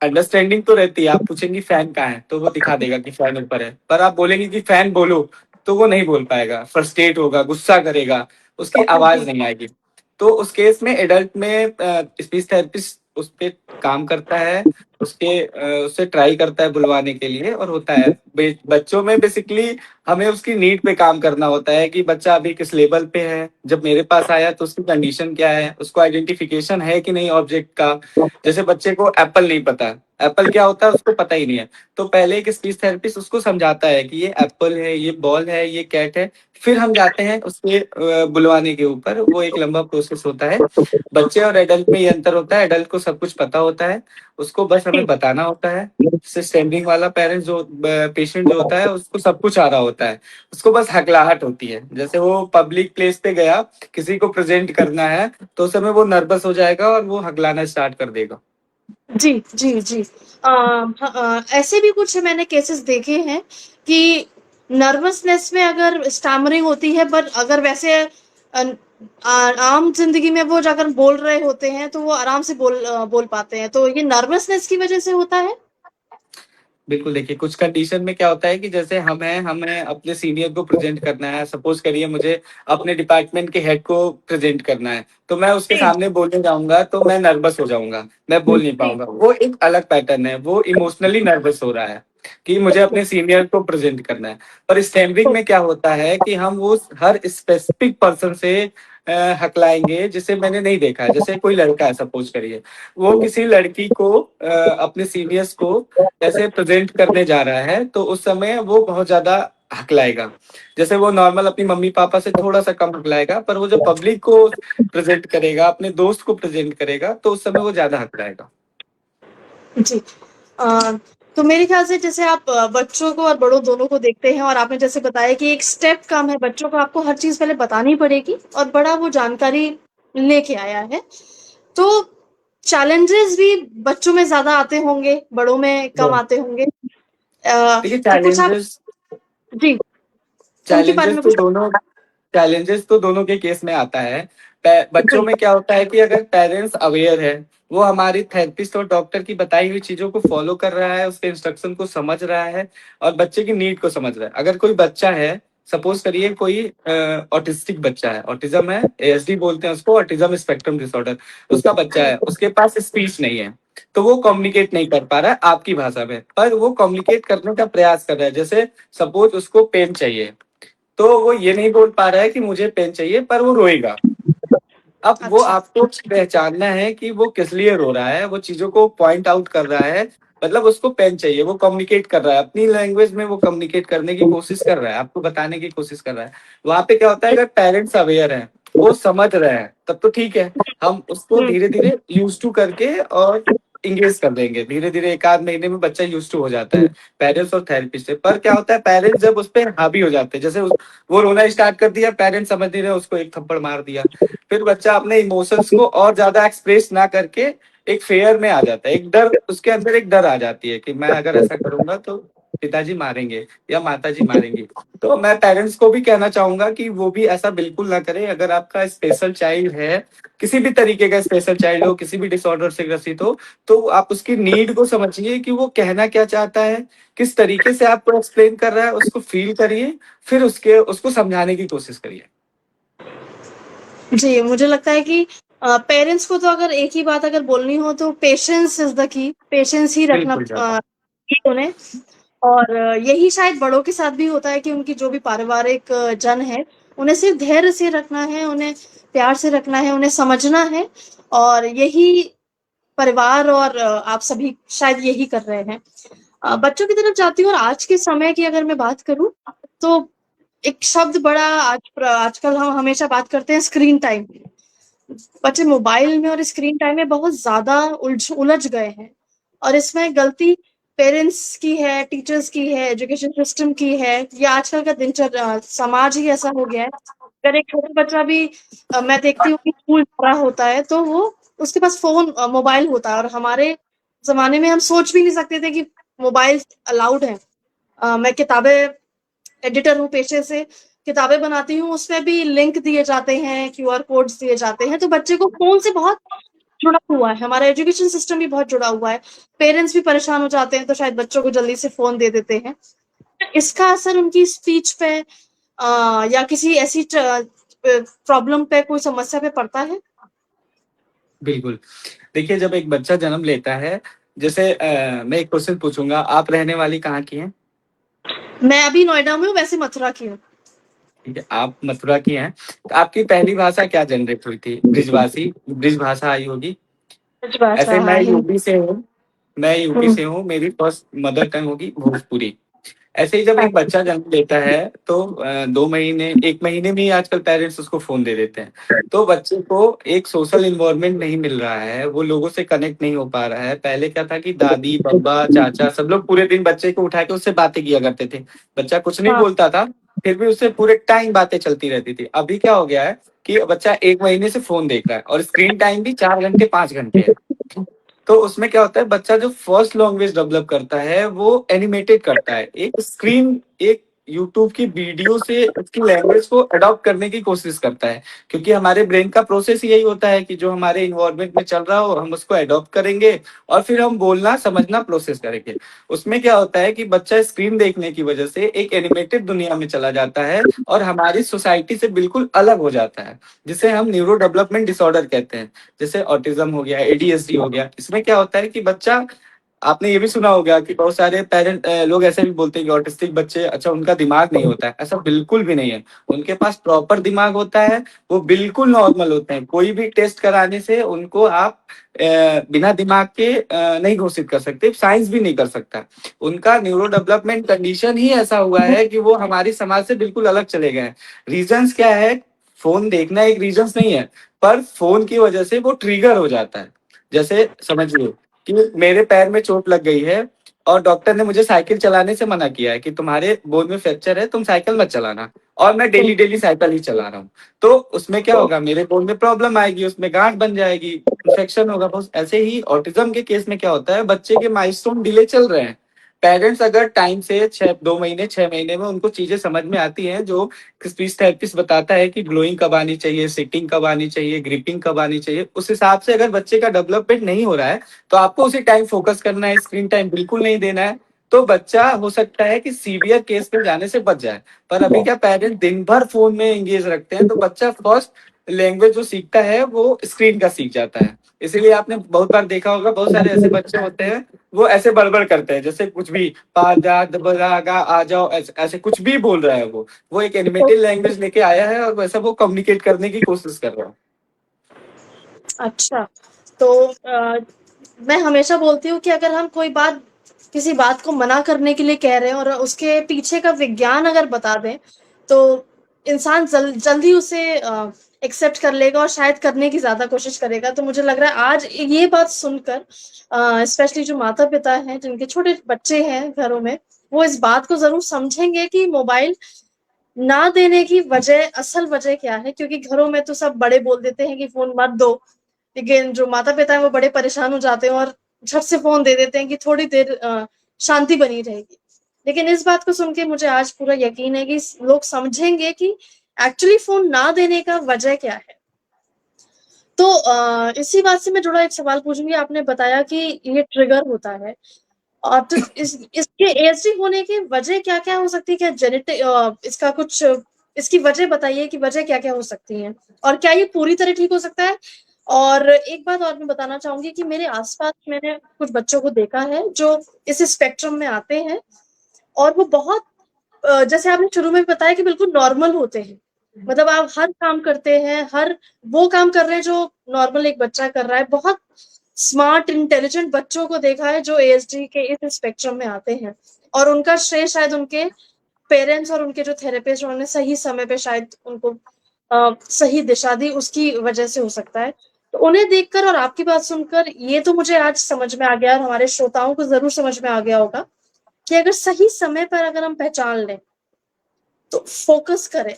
अंडरस्टैंडिंग तो रहती है। आप पूछेंगी फैन कहाँ है, तो वो दिखा देगा कि फैन ऊपर है, पर आप बोलेंगे कि फैन बोलो, तो वो नहीं बोल पाएगा, फ्रस्ट्रेट होगा, गुस्सा करेगा, उसकी आवाज जी नहीं आएगी। तो उस केस में एडल्ट में स्पीच थेरेपिस्ट उस पे काम करता है, उससे ट्राई करता है बुलवाने के लिए, और होता है। बच्चों में बेसिकली हमें उसकी नीड पे काम करना होता है कि बच्चा अभी किस लेवल पे है, जब मेरे पास आया तो उसकी कंडीशन क्या है, उसको आइडेंटिफिकेशन है कि नहीं ऑब्जेक्ट का। जैसे बच्चे को एप्पल नहीं पता, एप्पल क्या होता है उसको पता ही नहीं है, तो पहले एक स्पीच थेरेपिस्ट उसको समझाता है कि ये एप्पल है, ये बॉल है, ये कैट है। फिर हम जाते हैं उसके बुलवाने के ऊपर। वो एक लंबा प्रोसेस होता है। बच्चे और एडल्ट में ये अंतर होता है, एडल्ट को सब कुछ पता होता है, उसको बस हमें बताना होता है। जैसे स्टैंडिंग वाला पेरेंट जो पेशेंट जो होता है उसको सब कुछ आ रहा होता है, उसको बस हकलाहट होती है। जैसे वो पब्लिक प्लेस पे गया, किसी को प्रेजेंट करना है, तो उस समय वो नर्वस हो जाएगा और वो हकलाना स्टार्ट कर देगा। जी जी जी। ऐसे भी कुछ मैंने केसेस देखे हैं कि नर्वसनेस में अगर स्टैमरिंग होती है, पर अगर वैसे आम जिंदगी में वो अगर बोल रहे होते हैं तो वो आराम से बोल पाते हैं, तो ये नर्वसनेस की वजह से होता है। बिल्कुल, देखिए कुछ कंडीशन में क्या होता है कि जैसे हमें अपने सीनियर को प्रेजेंट करना है, सपोज करिए मुझे अपने डिपार्टमेंट के हेड को प्रेजेंट करना है, तो मैं उसके जी सामने बोलने जाऊंगा तो मैं नर्वस हो जाऊंगा, मैं बोल नहीं जी पाऊंगा। वो एक अलग पैटर्न है, वो इमोशनली नर्वस हो रहा है कि मुझे अपने सीनियर को प्रेजेंट करना है। पर स्टैम्पिंग में क्या होता है कि हम वो हर स्पेसिफिक पर्सन से हकलाएंगे जिसे मैंने नहीं देखा है। जैसे कोई लड़का है, सपोज करिए वो किसी लड़की को अपने सीनियर्स को ऐसे प्रेजेंट करने जा रहा है, तो उस समय वो बहुत ज्यादा हकलाएगा। जैसे वो नॉर्मल अपनी मम्मी पापा से थोड़ा सा कम हकलाएगा, पर वो जब पब्लिक को प्रेजेंट करेगा, अपने दोस्त को प्रेजेंट करेगा, तो उस समय वो ज्यादा हकलाएगा। जी। अ, तो मेरे ख्याल से जैसे आप बच्चों को और बड़ों दोनों को देखते हैं, और आपने जैसे बताया कि एक स्टेप कम है, बच्चों को आपको हर चीज पहले बतानी पड़ेगी और बड़ा वो जानकारी लेके आया है, तो चैलेंजेस भी बच्चों में ज्यादा आते होंगे, बड़ों में कम आते होंगे। देखिए तो कुछ आप जी उनके बारे चैलेंजेस में तो कुछ। दोनों चैलेंजेस तो दोनों के केस में आता है। बच्चों जी में क्या होता है कि अगर पेरेंट्स अवेयर है, वो हमारी थेरेपिस्ट और डॉक्टर की बताई हुई चीजों को फॉलो कर रहा है, उसके इंस्ट्रक्शन को समझ रहा है और बच्चे की नीड को समझ रहा है। अगर कोई बच्चा है, सपोज करिए कोई ऑटिस्टिक बच्चा है, ऑटिज्म है, एएसडी बोलते हैं उसको, ऑटिज्म स्पेक्ट्रम डिसऑर्डर, उसका बच्चा है, उसके पास स्पीच नहीं है, तो वो कम्युनिकेट नहीं कर पा रहा है आपकी भाषा में, पर वो कम्युनिकेट करने का प्रयास कर रहा है। जैसे सपोज उसको पेन चाहिए, तो वो ये नहीं बोल पा रहा है कि मुझे पेन चाहिए, पर वो रोएगा। अब वो अच्छा। आपको पहचानना है कि वो किस लिए रो रहा है, वो चीजों को पॉइंट आउट कर रहा है, मतलब उसको पेन चाहिए, वो कम्युनिकेट कर रहा है अपनी लैंग्वेज में, वो कम्युनिकेट करने की कोशिश कर रहा है, आपको बताने की कोशिश कर रहा है। वहां पे क्या होता है, अगर पेरेंट्स अवेयर हैं, वो समझ रहे हैं, तब तो ठीक है, हम उसको हम्म धीरे धीरे यूज टू करके और इंगेज कर देंगे। धीरे धीरे एक आध महीने में बच्चा यूज टू हो जाता है पेरेंट्स और थेरेपिस्ट से। पर क्या होता है, पेरेंट्स जब उस पर हावी हो जाते हैं, जैसे वो रोना स्टार्ट कर दिया, पेरेंट्स समझ नहीं रहे, उसको एक थप्पड़ मार दिया, फिर बच्चा अपने इमोशंस को और ज्यादा एक्सप्रेस ना करके एक फेयर में आ जाता है, एक डर, उसके अंदर एक डर आ जाती है कि मैं अगर ऐसा करूंगा तो पिताजी मारेंगे या माताजी मारेंगी। तो मैं पेरेंट्स को भी कहना चाहूंगा कि वो भी ऐसा बिल्कुल ना करें। अगर आपका स्पेशल चाइल्ड है, किसी भी तरीके का स्पेशल चाइल्ड हो, किसी भी डिसऑर्डर से ग्रसित हो, तो आप उसकी नीड को समझिए कि वो कहना क्या चाहता है, किस तरीके से आपको एक्सप्लेन कर रहा है, उसको फील करिए, फिर उसको समझाने की कोशिश करिए। जी, मुझे लगता है कि पेरेंट्स को तो अगर एक ही बात अगर बोलनी हो तो patience is the key, patience ही रखना बिल्कुल सर। उन्हें। और यही शायद बड़ों के साथ भी होता है कि उनकी जो भी पारिवारिक जन है, उन्हें सिर्फ धैर्य से रखना है, उन्हें प्यार से रखना है, उन्हें समझना है। और यही परिवार और आप सभी शायद यही कर रहे हैं। बच्चों की तरफ जाती हूँ, और आज के समय की अगर मैं बात करूँ तो एक शब्द बड़ा आजकल हम हमेशा बात करते हैं, स्क्रीन टाइम। बच्चे मोबाइल में और स्क्रीन टाइम में बहुत ज्यादा उलझ गए हैं, और इसमें गलती पेरेंट्स की है, टीचर्स की है, एजुकेशन सिस्टम की है, या आजकल का दिनचर्या समाज ही ऐसा हो गया है। अगर एक छोटा बच्चा भी मैं देखती हूँ कि स्कूल जा रहा होता है तो वो उसके पास फोन मोबाइल होता है, और हमारे जमाने में हम सोच भी नहीं सकते थे कि मोबाइल अलाउड है। मैं किताबें एडिटर हूँ पेशे से, किताबें बनाती हूँ, उसमें भी लिंक दिए जाते हैं, क्यूआर कोड्स दिए जाते हैं, तो बच्चे को फोन से बहुत जुड़ा हुआ है, हमारा एजुकेशन सिस्टम भी बहुत जुड़ा हुआ है। पेरेंट्स भी परेशान हो जाते हैं तो शायद बच्चों को जल्दी से फोन दे देते हैं। इसका असर उनकी स्पीच पे या किसी ऐसी प्रॉब्लम पे, कोई समस्या पे पड़ता है? बिल्कुल। देखिए, जब एक बच्चा जन्म लेता है, जैसे मैं एक क्वेश्चन पूछूँगा, आप रहने वाली कहाँ की हैं? मैं अभी नोएडा में हूँ, वैसे मथुरा की हूँ। ठीक है, आप मथुरा की हैं। तो आपकी पहली भाषा क्या जनरेट हुई थी? ब्रिजभाषी, ब्रिज भाषा आई होगी। भाषा, ऐसे हाँ, मैं हिंदी। यूपी से हूँ, मैं यूपी हम्म, से हूँ, मेरी फर्स्ट मदर टंग होगी भोजपुरी। ऐसे ही जब एक बच्चा जन्म लेता है तो 2 महीने 1 महीने में ही आजकल पेरेंट्स उसको फ़ोन दे देते हैं। तो बच्चे को एक सोशल एनवायरनमेंट नहीं मिल रहा है, वो लोगों से कनेक्ट नहीं हो पा रहा है। पहले क्या था कि दादी, बब्बा, चाचा सब लोग पूरे दिन बच्चे को उठा के उससे बातें किया करते थे। बच्चा कुछ नहीं हाँ, बोलता था, फिर भी उससे पूरे टाइम बातें चलती रहती थी। अभी क्या हो गया है कि बच्चा 1 महीने से फ़ोन देख रहा है और स्क्रीन टाइम भी 4 घंटे, 5 घंटे है। तो उसमें क्या होता है, बच्चा जो फर्स्ट लैंग्वेज डेवलप करता है वो एनिमेटेड करता है। एक स्क्रीन, एक यूट्यूब की वीडियो से उसकी लैंग्वेज को अडॉप्ट करने की कोशिश करता है। क्योंकि हमारे ब्रेन का प्रोसेस यही होता है कि जो हमारे इन्वायरमेंट में चल रहा हो हम उसको अडॉप्ट करेंगे और फिर हम बोलना, समझना, प्रोसेस करेंगे। उसमें क्या होता है कि बच्चा स्क्रीन देखने की वजह से एक एनिमेटेड दुनिया में चला जाता है और हमारी सोसाइटी से बिल्कुल अलग हो जाता है, जिसे हम न्यूरो डेवलपमेंट डिसऑर्डर कहते हैं। जैसे ऑटिज्म हो गया, एडीएचडी हो गया। इसमें क्या होता है कि बच्चा, आपने ये भी सुना होगा कि बहुत सारे पेरेंट लोग ऐसे भी बोलते हैं कि ऑटिस्टिक बच्चे, अच्छा उनका दिमाग नहीं होता है। ऐसा बिल्कुल भी नहीं है। उनके पास प्रॉपर दिमाग होता है, वो बिल्कुल नॉर्मल होते हैं। कोई भी टेस्ट कराने से उनको आप बिना दिमाग के नहीं घोषित कर सकते, साइंस भी नहीं कर सकता। उनका न्यूरो डेवलपमेंट कंडीशन ही ऐसा हुआ है कि वो हमारी समाज से बिल्कुल अलग चले गए हैं। रीजंस क्या है? फोन देखना एक रीजंस नहीं है, पर फोन की वजह से वो ट्रिगर हो जाता है। जैसे समझिए कि मेरे पैर में चोट लग गई है और डॉक्टर ने मुझे साइकिल चलाने से मना किया है कि तुम्हारे बोन में फ्रैक्चर है, तुम साइकिल मत चलाना। और मैं डेली डेली साइकिल ही चला रहा हूँ। तो उसमें क्या होगा, मेरे बोन में प्रॉब्लम आएगी, उसमें गांठ बन जाएगी, इन्फेक्शन होगा। बस ऐसे ही ऑटिज्म के केस में क्या होता है, बच्चे के माइलस्टोन डिले चल रहे हैं। पेरेंट्स अगर टाइम से 2 महीने 6 महीने में उनको चीजें समझ में आती हैं, जो स्पीच थेरेपिस्ट बताता है कि ग्लोइंग कब आनी चाहिए, सिटिंग कब आनी चाहिए, ग्रिपिंग कब आनी चाहिए, उस हिसाब से अगर बच्चे का डेवलपमेंट नहीं हो रहा है तो आपको उसी टाइम फोकस करना है, स्क्रीन टाइम बिल्कुल नहीं देना है। तो बच्चा हो सकता है कि सीवियर केस में जाने से बच जाए। पर अभी क्या, पेरेंट्स दिन भर फोन में एंगेज रखते हैं तो बच्चा फर्स्ट लैंग्वेज जो सीखता है वो स्क्रीन का सीख जाता है। इसीलिए आपने बहुत बार देखा होगा, बहुत सारे ऐसे बच्चे होते हैं वो ऐसे बड़बड़ करते हैं, जैसे कुछ भी पा जा दबा गा आ जाओ, ऐसे कुछ भी बोल रहा है वो एक एनिमेटेड लैंग्वेज लेके आया है और वैसा वो कम्युनिकेट करने की कोशिश कर रहा है। अच्छा। तो मैं हमेशा बोलती हूँ कि अगर हम कोई बात, किसी बात को मना करने के लिए कह रहे हैं और उसके पीछे का विज्ञान अगर बता दें, तो इंसान जल्दी उसे एक्सेप्ट कर लेगा और शायद करने की ज्यादा कोशिश करेगा। तो मुझे लग रहा है आज ये बात सुनकर, स्पेशली जो माता पिता हैं जिनके छोटे बच्चे हैं घरों में, वो इस बात को जरूर समझेंगे कि मोबाइल ना देने की वजह, असल वजह क्या है। क्योंकि घरों में तो सब बड़े बोल देते हैं कि फोन मत दो, लेकिन जो माता पिता हैं वो बड़े परेशान हो जाते हैं और झट से फोन दे देते हैं कि थोड़ी देर शांति बनी रहेगी। लेकिन इस बात को सुन के मुझे आज पूरा यकीन है कि लोग समझेंगे कि एक्चुअली फोन ना देने का वजह क्या है। तो इसी बात से मैं जुड़ा एक सवाल पूछूंगी। आपने बताया कि ये ट्रिगर होता है, और तो इसके एएसडी होने की वजह क्या क्या हो सकती है? क्या जेनेटिक, इसका कुछ, इसकी वजह बताइए कि वजह क्या क्या हो सकती है, और क्या ये पूरी तरह ठीक हो सकता है? और एक बात और मैं बताना चाहूंगी कि मेरे आसपास मैंने कुछ बच्चों को देखा है जो इस स्पेक्ट्रम में आते हैं, और वो बहुत जैसे आपने शुरू में भी बताया कि बिल्कुल नॉर्मल होते हैं। मतलब आप हर काम करते हैं, हर वो काम कर रहे हैं जो नॉर्मल एक बच्चा कर रहा है। बहुत स्मार्ट इंटेलिजेंट बच्चों को देखा है जो एएसडी के इस स्पेक्ट्रम में आते हैं, और उनका श्रेय शायद उनके पेरेंट्स और उनके जो थेरेपिस्ट, उन्होंने सही समय पे शायद उनको सही दिशा दी, उसकी वजह से हो सकता है। तो उन्हें देखकर और आपकी बात सुनकर ये तो मुझे आज समझ में आ गया, और हमारे श्रोताओं को जरूर समझ में आ गया होगा कि अगर सही समय पर अगर हम पहचान लें तो फोकस करें,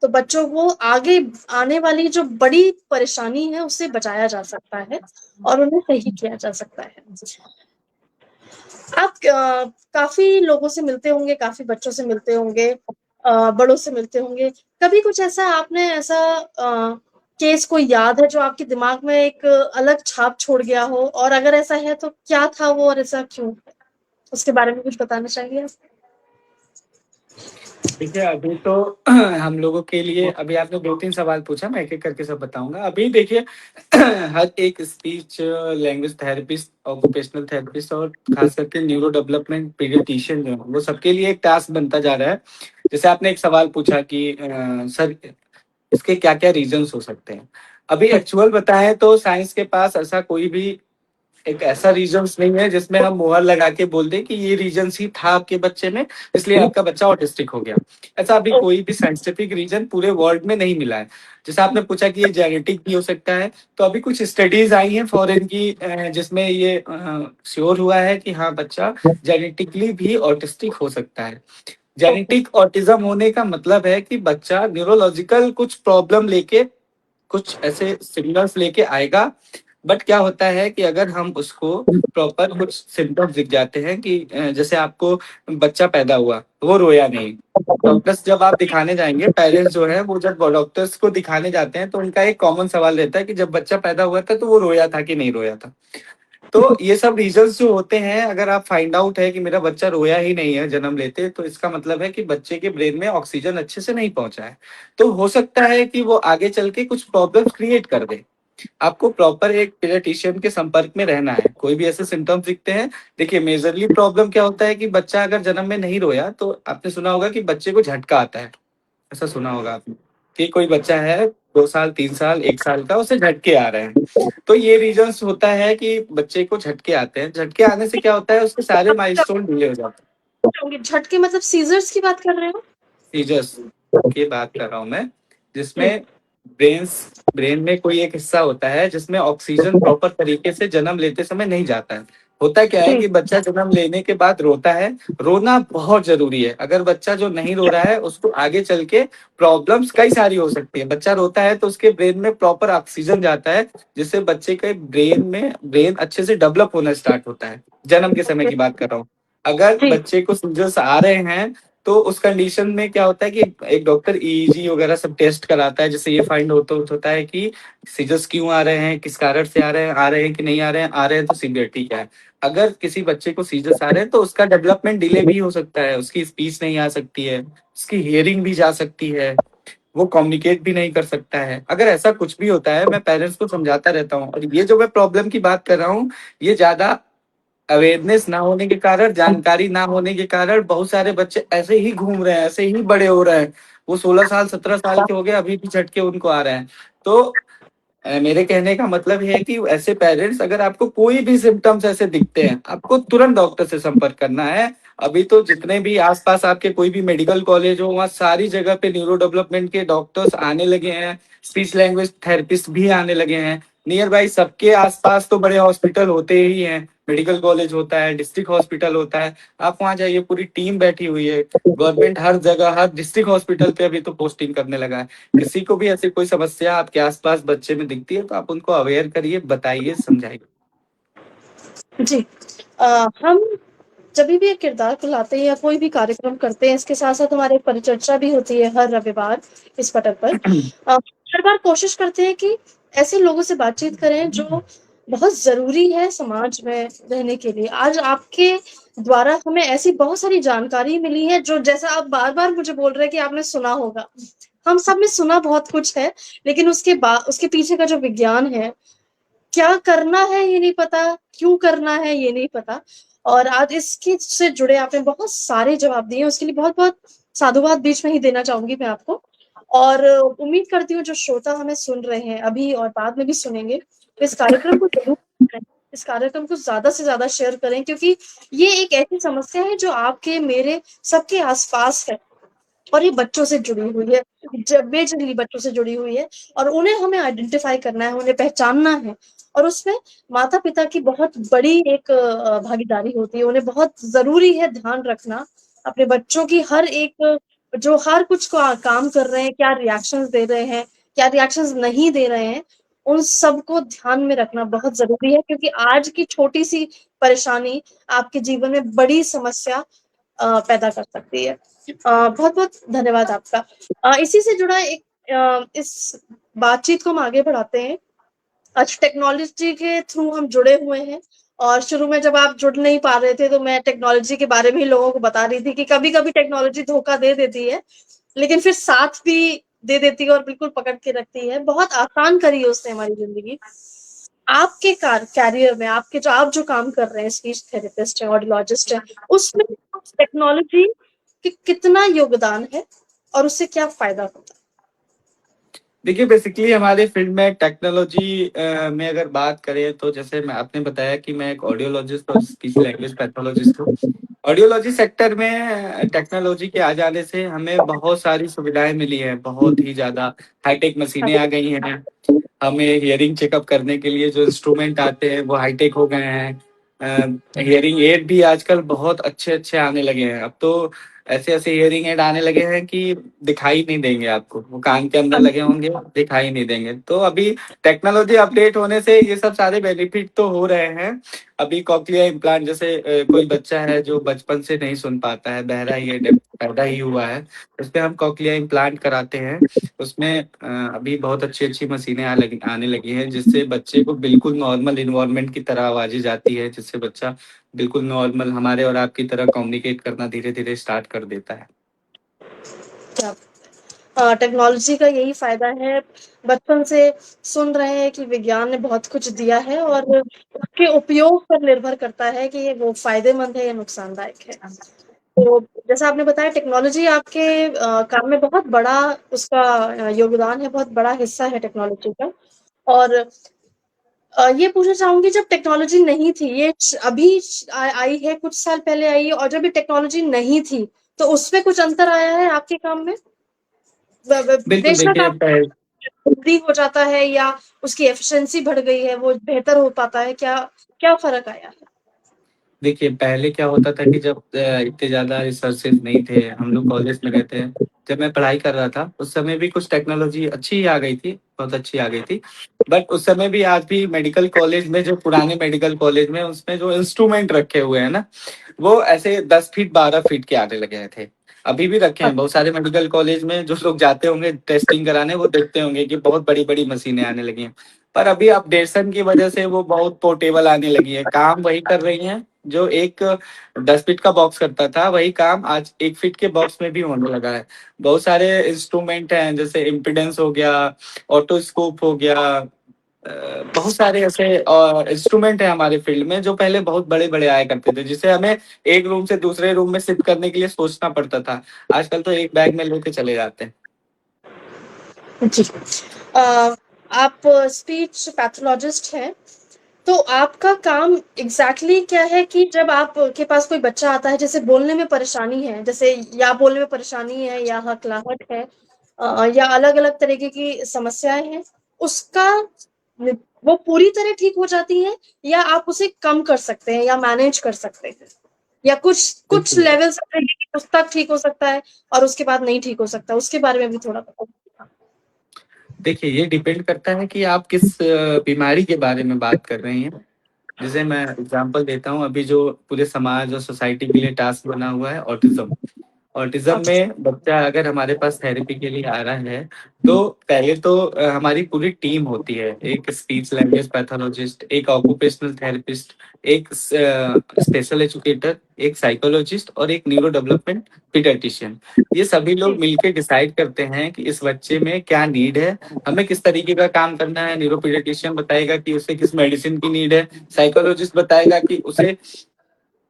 तो बच्चों को आगे आने वाली जो बड़ी परेशानी है उससे बचाया जा सकता है और उन्हें सही किया जा सकता है। आप काफी लोगों से मिलते होंगे, काफी बच्चों से मिलते होंगे, बड़ों से मिलते होंगे। कभी कुछ ऐसा आपने ऐसा केस कोई याद है जो आपके दिमाग में एक अलग छाप छोड़ गया हो, और अगर ऐसा है तो क्या था वो और ऐसा क्यों है? उसके बारे में कुछ बताना चाहेंगे आप? देखिए, अभी तो हम लोगों के लिए अभी आपने 2-3 सवाल पूछा, मैं एक-एक करके सब बताऊँगा। अभी देखिए हर एक speech language therapist, occupational therapist और खास करके न्यूरो डेवलपमेंट पीडियाट्रिशियन जो है, वो सबके लिए एक टास्क बनता जा रहा है। जैसे आपने एक सवाल पूछा कि सर इसके क्या-क्या रीज़न्स हो सकते हैं? अभी एक्चुअल बताएँ तो साइंस के पास ऐसा कोई भी एक ऐसा रीजन्स नहीं है जिसमें हम मुहर लगा के बोल दें कि ये रीजन्स ही था आपके बच्चे में, इसलिए आपका बच्चा ऑटिस्टिक हो गया। ऐसा अभी कोई भी साइंटिफिक रीजन पूरे वर्ल्ड में नहीं मिला है। जैसे आपने पूछा कि ये जेनेटिक भी हो सकता है, तो अभी कुछ स्टडीज़ आई हैं फॉरेन की जिसमें ये श्योर हुआ है कि हाँ, बच्चा जेनेटिकली भी ऑटिस्टिक हो सकता है। जेनेटिक ऑटिज़्म होने का मतलब है कि बच्चा न्यूरोलॉजिकल कुछ प्रॉब्लम लेके, कुछ ऐसे सिग्नल्स लेके आएगा। बट क्या होता है कि अगर हम उसको प्रॉपर कुछ सिम्पटम्स दिख जाते हैं कि जैसे आपको बच्चा पैदा हुआ, वो रोया नहीं। डॉक्टर्स जब आप दिखाने जाएँगे, पेरेंट्स जो हैं वो जब डॉक्टर्स को दिखाने जाते हैं तो उनका एक कॉमन सवाल रहता है कि जब बच्चा पैदा हुआ था तो वो रोया था कि नहीं रोया था? तो ये सब रीज़न्स जो होते हैं, अगर आप फाइंड आउट है कि मेरा बच्चा रोया ही नहीं है जन्म लेते, तो इसका मतलब है कि बच्चे के ब्रेन में ऑक्सीजन अच्छे से नहीं पहुँचा है। तो हो सकता है कि वो आगे चल के कुछ प्रॉब्लम्स क्रिएट कर दे। आपको प्रॉपर एक पीडियाट्रिशियन के संपर्क में रहना है। कोई भी ऐसे सिम्पटम्स दिखते हैं, देखिए मेजरली प्रॉब्लम क्या होता है कि बच्चा अगर जन्म में नहीं रोया, तो आपने सुना होगा कि बच्चे को झटका आता है। ऐसा सुना होगा आपने कि कोई बच्चा है 2 साल, 3 साल, 1 साल का, उसे झटके आ रहे हैं। तो ये रीज़न्स होता है कि बच्चे को झटके आते हैं। झटके आने से क्या होता है, उसके सारे माइलस्टोन डिले हो जाते हैं। झटके मतलब सीजर्स की बात कर रहे हो? सीजर्स की बात कर रहा हूँ मैं, हुँ, जिसमें ब्रेन में कोई एक हिस्सा होता है जिसमें ऑक्सीजन प्रॉपर तरीके से जन्म लेते समय नहीं जाता है। होता क्या है जी, कि बच्चा जन्म लेने के बाद रोता है, रोना बहुत ज़रूरी है। अगर बच्चा जो नहीं रो रहा है, उसको आगे चल के प्रॉब्लम्स कई सारी हो सकती है। बच्चा रोता है तो उसके ब्रेन में प्रॉपर ऑक्सीजन जाता है, जिससे बच्चे के ब्रेन अच्छे से डेवलप होना स्टार्ट होता है। जन्म के समय ओके, की बात कर रहा हूँ। अगर जी, बच्चे को सीजर्स आ रहे हैं, तो उस कंडीशन में क्या होता है कि एक डॉक्टर ईईजी वगैरह सब टेस्ट कराता है, जिससे ये फाइंड होता है कि सीजर्स क्यों आ रहे हैं, किस कारण से आ रहे हैं कि नहीं आ रहे हैं तो सीवियरिटी क्या है। अगर किसी बच्चे को सीजर्स आ रहे हैं तो उसका डेवलपमेंट डिले भी हो सकता है, उसकी स्पीच नहीं आ सकती है, उसकी हियरिंग भी जा सकती है, वो कम्युनिकेट भी नहीं कर सकता है। अगर ऐसा कुछ भी होता है, मैं पेरेंट्स को समझाता रहता हूँ, और ये जो मैं प्रॉब्लम की बात कर रहा हूँ, ये ज़्यादा अवेयरनेस ना होने के कारण, जानकारी ना होने के कारण बहुत सारे बच्चे ऐसे ही घूम रहे हैं, ऐसे ही बड़े हो रहे हैं। वो 16 साल, 17 साल के हो गए, अभी भी झटके उनको आ रहे हैं। तो मेरे कहने का मतलब ये है कि ऐसे पेरेंट्स, अगर आपको कोई भी सिम्पटम्स ऐसे दिखते हैं, आपको तुरंत डॉक्टर से संपर्क करना है। अभी तो जितने भी आस-पास आपके कोई भी मेडिकल कॉलेज हो, वहाँ सारी जगह पे न्यूरो डेवलपमेंट के डॉक्टर्स आने लगे हैं, स्पीच लैंग्वेज थेरेपिस्ट भी आने लगे हैं। नियर बाय सबके आस-पास तो बड़े हॉस्पिटल होते ही हैं, मेडिकल कॉलेज होता है, डिस्ट्रिक्ट हॉस्पिटल होता है। आप वहाँ जाइए, पूरी टीम बैठी हुई है। गवर्नमेंट हर जगह, हर डिस्ट्रिक्ट हॉस्पिटल पे अभी तो पोस्टिंग करने लगा है। किसी को भी ऐसी कोई समस्या आपके आस-पास बच्चे में दिखती है, तो आप उनको अवेयर करिए, बताइए, समझाइए। जी। हम जभी भी एक किरदार को लाते हैं या कोई भी कार्यक्रम करते हैं, इसके साथ-साथ हमारी परिचर्चा भी होती है हर रविवार इस पटल पर। हर बार कोशिश करते हैं कि ऐसे लोगों से बातचीत करें जो बहुत ज़रूरी है समाज में रहने के लिए। आज आपके द्वारा हमें ऐसी बहुत सारी जानकारी मिली है जो, जैसा आप बार-बार मुझे बोल रहे हैं कि आपने सुना होगा। हम सब ने सुना बहुत कुछ है, लेकिन उसके पीछे का जो विज्ञान है, क्या करना है ये नहीं पता, क्यों करना है ये नहीं पता, और आज इसके से जुड़े आपने बहुत सारे जवाब दिए, उसके लिए बहुत-बहुत साधुवाद बीच में ही देना चाहूँगी मैं आपको। और उम्मीद करती हूँ जो श्रोता हमें सुन रहे हैं अभी और बाद में भी सुनेंगे, तो इस कार्यक्रम को ज़रूर सुनें, इस कार्यक्रम को ज़्यादा से ज़्यादा शेयर करें, क्योंकि ये एक ऐसी समस्या है जो आपके, मेरे, सबके आस-पास है। और ये बच्चों से जुड़ी हुई है, मेजरली बच्चों से जुड़ी हुई है, और उन्हें हमें आइडेंटिफ़ाई करना है, उन्हें पहचानना है, और उसमें माता-पिता की बहुत बड़ी एक भागीदारी होती है। उन्हें बहुत ज़रूरी है ध्यान रखना, अपने बच्चों की हर एक, जो हर कुछ का काम कर रहे हैं, क्या रिएक्शंस दे रहे हैं, क्या रिएक्शंस नहीं दे रहे हैं, उन सबको ध्यान में रखना बहुत ज़रूरी है, क्योंकि आज की छोटी-सी परेशानी आपके जीवन में बड़ी समस्या पैदा कर सकती है। बहुत-बहुत धन्यवाद आपका। इसी से जुड़ा एक इस बातचीत को हम आगे बढ़ाते हैं। आज टेक्नोलॉजी के थ्रू हम जुड़े हुए हैं, और शुरू में जब आप जुड़ नहीं पा रहे थे तो मैं टेक्नोलॉजी के बारे में ही लोगों को बता रही थी कि कभी-कभी टेक्नोलॉजी धोखा दे देती है, लेकिन फिर साथ भी दे देती है और बिल्कुल पकड़ के रखती है। बहुत आसान करी है उसने हमारी ज़िंदगी। आपके कैरियर में आप जो काम कर रहे हैं, स्पीच थेरेपिस्ट हैं, ऑडियोलॉजिस्ट हैं, उसमें टेक्नोलॉजी कितना योगदान है और उससे क्या फायदा होता है? देखिए बेसिकली हमारे फील्ड में टेक्नोलॉजी में अगर बात करें तो जैसे मैं आपने बताया कि मैं एक ऑडियोलॉजिस्ट और स्पीच लैंग्वेज पैथोलॉजिस्ट हूँ। ऑडियोलॉजी सेक्टर में टेक्नोलॉजी के आ जाने से हमें बहुत सारी सुविधाएं मिली हैं, बहुत ही ज्यादा हाईटेक मशीनें आ गई हैं। हमें हियरिंग चेकअप करने के लिए जो इंस्ट्रूमेंट आते हैं वो हाईटेक हो गए हैं। हियरिंग एड भी आजकल बहुत अच्छे अच्छे आने लगे हैं। अब तो ऐसे ऐसे हियरिंग एड आने लगे हैं कि दिखाई नहीं देंगे आपको, वो कान के अंदर लगे होंगे, दिखाई नहीं देंगे। तो अभी टेक्नोलॉजी अपडेट होने से ये सब सारे बेनिफिट तो हो रहे हैं। अभी कॉक्लिया इम्प्लांट जैसे कोई बच्चा है जो बचपन से नहीं सुन पाता है, बहरा ही है, पैदा ही हुआ है, उस पे हम कॉक्लिया इम्प्लांट कराते हैं। उसमें अभी बहुत अच्छी अच्छी मशीनें आने लगी हैं जिससे बच्चे को बिल्कुल नॉर्मल इन्वायरमेंट की तरह आवाजें जाती है, जिससे बच्चा बिल्कुल नॉर्मल हमारे और आपकी तरह कम्युनिकेट करना धीरे धीरे स्टार्ट कर देता है। टेक्नोलॉजी का यही फायदा है, बचपन से सुन रहे हैं कि विज्ञान ने बहुत कुछ दिया है, और उसके उपयोग पर निर्भर करता है कि ये वो फायदेमंद है या नुकसानदायक है। तो जैसा आपने बताया, टेक्नोलॉजी आपके काम में बहुत बड़ा उसका योगदान है, बहुत बड़ा हिस्सा है टेक्नोलॉजी का। और ये पूछना चाहूंगी, जब टेक्नोलॉजी नहीं थी, ये अभी आई है, कुछ साल पहले आई है, और जब ये टेक्नोलॉजी नहीं थी तो उसमें कुछ अंतर आया है आपके काम में? बिल्कुल बेशक देखिए आप जल्दी हो जाता है या उसकी एफिशिएंसी बढ़ गई है, वो बेहतर हो पाता है, क्या क्या फर्क आया है? देखिए पहले क्या होता था कि जब इतने ज्यादा रिसोर्सेज नहीं थे, हम लोग कॉलेज में रहते हैं, जब मैं पढ़ाई कर रहा था उस समय भी कुछ टेक्नोलॉजी अच्छी ही आ गई थी, बहुत अच्छी आ गई थी। बट उस समय भी आज भी मेडिकल कॉलेज में, जो पुराने मेडिकल कॉलेज में, उसमें जो इंस्ट्रूमेंट रखे हुए हैं ना, वो ऐसे 10 फीट 12 फीट के आने लगे थे। अभी भी रखे हैं बहुत सारे मेडिकल कॉलेज में, जो लोग जाते होंगे टेस्टिंग कराने वो देखते होंगे कि बहुत बड़ी बड़ी मशीनें आने लगी हैं। पर अभी अपडेशन की वजह से वो बहुत पोर्टेबल आने लगी है, काम वही कर रही हैं जो एक 10 फीट का बॉक्स करता था, वही काम आज 1 फीट के बॉक्स में भी होने लगा है। बहुत सारे इंस्ट्रूमेंट हैं, जैसे इम्पिडेंस हो गया, ऑटोस्कोप हो गया, बहुत सारे ऐसे इंस्ट्रूमेंट हैं हमारे फील्ड में जो पहले बहुत बड़े बड़े आया करते थे, जिसे हमें एक रूम से दूसरे रूम में शिफ्ट करने के लिए सोचना पड़ता था। आजकल तो एक बैग में लेके चले जाते हैं। जी। आप स्पीच पैथोलॉजिस्ट हैं, तो आपका काम एग्जैक्टली क्या है कि जब आपके पास कोई बच्चा आता है जैसे बोलने में परेशानी है, जैसे या बोलने में परेशानी है या हकलाहट है, या अलग अलग तरीके की समस्याएं हैं, उसका वो पूरी तरह ठीक हो जाती है, या आप उसे कम कर सकते हैं या मैनेज कर सकते हैं, या कुछ कुछ बिल्कुल लेवल उस तक ठीक हो सकता है और उसके बाद नहीं ठीक हो सकता, उसके बारे में भी थोड़ा बताओ। देखिए ये डिपेंड करता है कि आप किस बीमारी के बारे में बात कर रहे हैं। जैसे मैं एग्जांपल देता हूँ, अभी जो पूरे समाज और सोसाइटी के लिए टास्क बना हुआ है ऑटिज्म। ऑटिज्म में बच्चा अगर हमारे पास थेरेपी के लिए आ रहा है, तो पहले तो हमारी पूरी टीम होती है, एक स्पीच लैंग्वेज पैथोलॉजिस्ट, एक ऑक्यूपेशनल थेरेपिस्ट, एक स्पेशल एजुकेटर, एक साइकोलॉजिस्ट और एक न्यूरो डेवलपमेंट पीडियाट्रिशियन। ये सभी लोग मिलकर डिसाइड करते हैं कि इस बच्चे में क्या नीड है, हमें किस तरीके का काम करना है। न्यूरो पीडियाट्रिशियन बताएगा कि उसे किस मेडिसिन की नीड है, साइकोलॉजिस्ट बताएगा कि उसे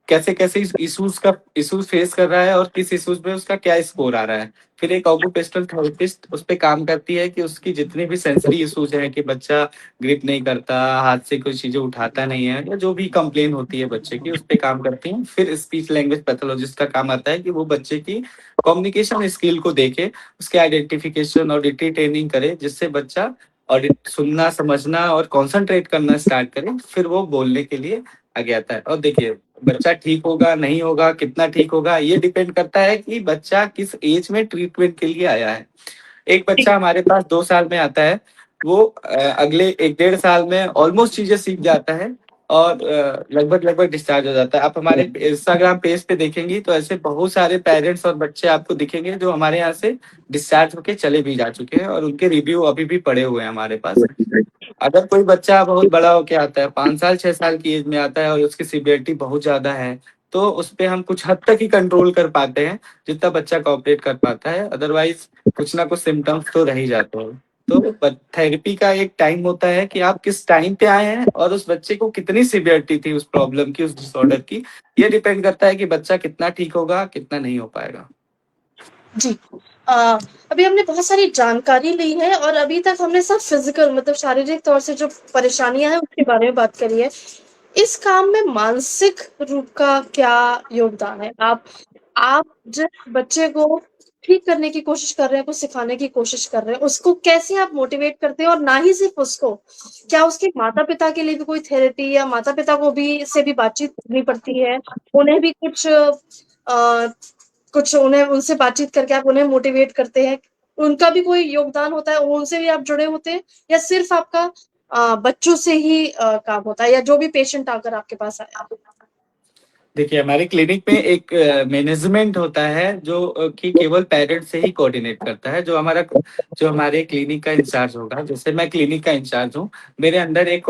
कैसे कैसे इश्यूज फेस कर रहा है और किस इश्यूज में उसका क्या स्कोर आ रहा है। फिर एक ऑक्यूपेशनल थेरेपिस्ट उस पे काम करती है कि उसकी जितनी भी सेंसरी इश्यूज हैं, कि बच्चा ग्रिप नहीं करता, हाथ से कोई चीजें उठाता नहीं है, या जो भी कंप्लेन होती है बच्चे की, उस पे काम करती है। फिर स्पीच लैंग्वेज पैथोलॉजिस्ट का काम आता है कि वो बच्चे की कम्युनिकेशन स्किल को देखे, उसके आइडेंटिफिकेशन और ट्रेनिंग करे, जिससे बच्चा ऑडिट सुनना समझना और कॉन्सेंट्रेट करना स्टार्ट करे, फिर वो बोलने के लिए आगे आता है। और देखिए बच्चा ठीक होगा नहीं होगा, कितना ठीक होगा, ये डिपेंड करता है कि बच्चा किस एज में ट्रीटमेंट के लिए आया है। एक बच्चा हमारे पास 2 साल में आता है, वो अगले 1 डेढ़ साल में ऑलमोस्ट चीजें सीख जाता है, और लगभग डिस्चार्ज हो जाता है। आप हमारे इंस्टाग्राम पेज पे देखेंगी तो ऐसे बहुत सारे पेरेंट्स और बच्चे आपको दिखेंगे जो हमारे यहाँ से डिस्चार्ज होके चले भी जा चुके हैं और उनके रिव्यू अभी भी पड़े हुए हैं हमारे पास। अगर कोई बच्चा बहुत बड़ा होके आता है, 5 साल 6 साल की एज में आता है और उसकी सीवियरिटी बहुत ज्यादा है, तो उस पे हम कुछ हद तक ही कंट्रोल कर पाते हैं जितना बच्चा कोऑपरेट कर पाता है। अदरवाइज कुछ ना कुछ सिम्टम्स तो रह ही जाते हैं। तो थेरेपी का एक टाइम होता है कि आप किस टाइम पे आए हैं और उस बच्चे को कितनी सीवियरिटी थी उस प्रॉब्लम की, उस डिसऑर्डर की। ये डिपेंड करता है कि बच्चा कितना ठीक होगा, कितना नहीं हो पाएगा। जी। अ, अभी हमने बहुत सारी जानकारी ली है और अभी तक हमने सब फिजिकल मतलब शारीरिक तौर से जो परेशानियां हैं उसके बारे में बात करी है। इस काम में मानसिक रूप का क्या योगदान है? आप जिस बच्चे को ठीक करने की कोशिश कर रहे हैं, कुछ सिखाने की कोशिश कर रहे हैं, उसको कैसे आप मोटिवेट करते हैं? और ना ही सिर्फ उसको, क्या उसके माता-पिता के लिए भी कोई थेरेपी या माता-पिता को भी से भी बातचीत करनी पड़ती है? उन्हें भी कुछ उन्हें उनसे बातचीत करके आप उन्हें मोटिवेट करते हैं? उनका भी कोई योगदान होता है? उनसे भी आप जुड़े होते हैं या सिर्फ आपका बच्चों से ही काम होता है या जो भी पेशेंट आकर आपके पास आया? देखिए, हमारे क्लिनिक में एक मैनेजमेंट होता है जो कि केवल पेरेंट्स से ही कोऑर्डिनेट करता है। जो हमारे क्लिनिक का इंचार्ज होगा, जैसे मैं क्लिनिक का इंचार्ज हूँ, मेरे अंडर एक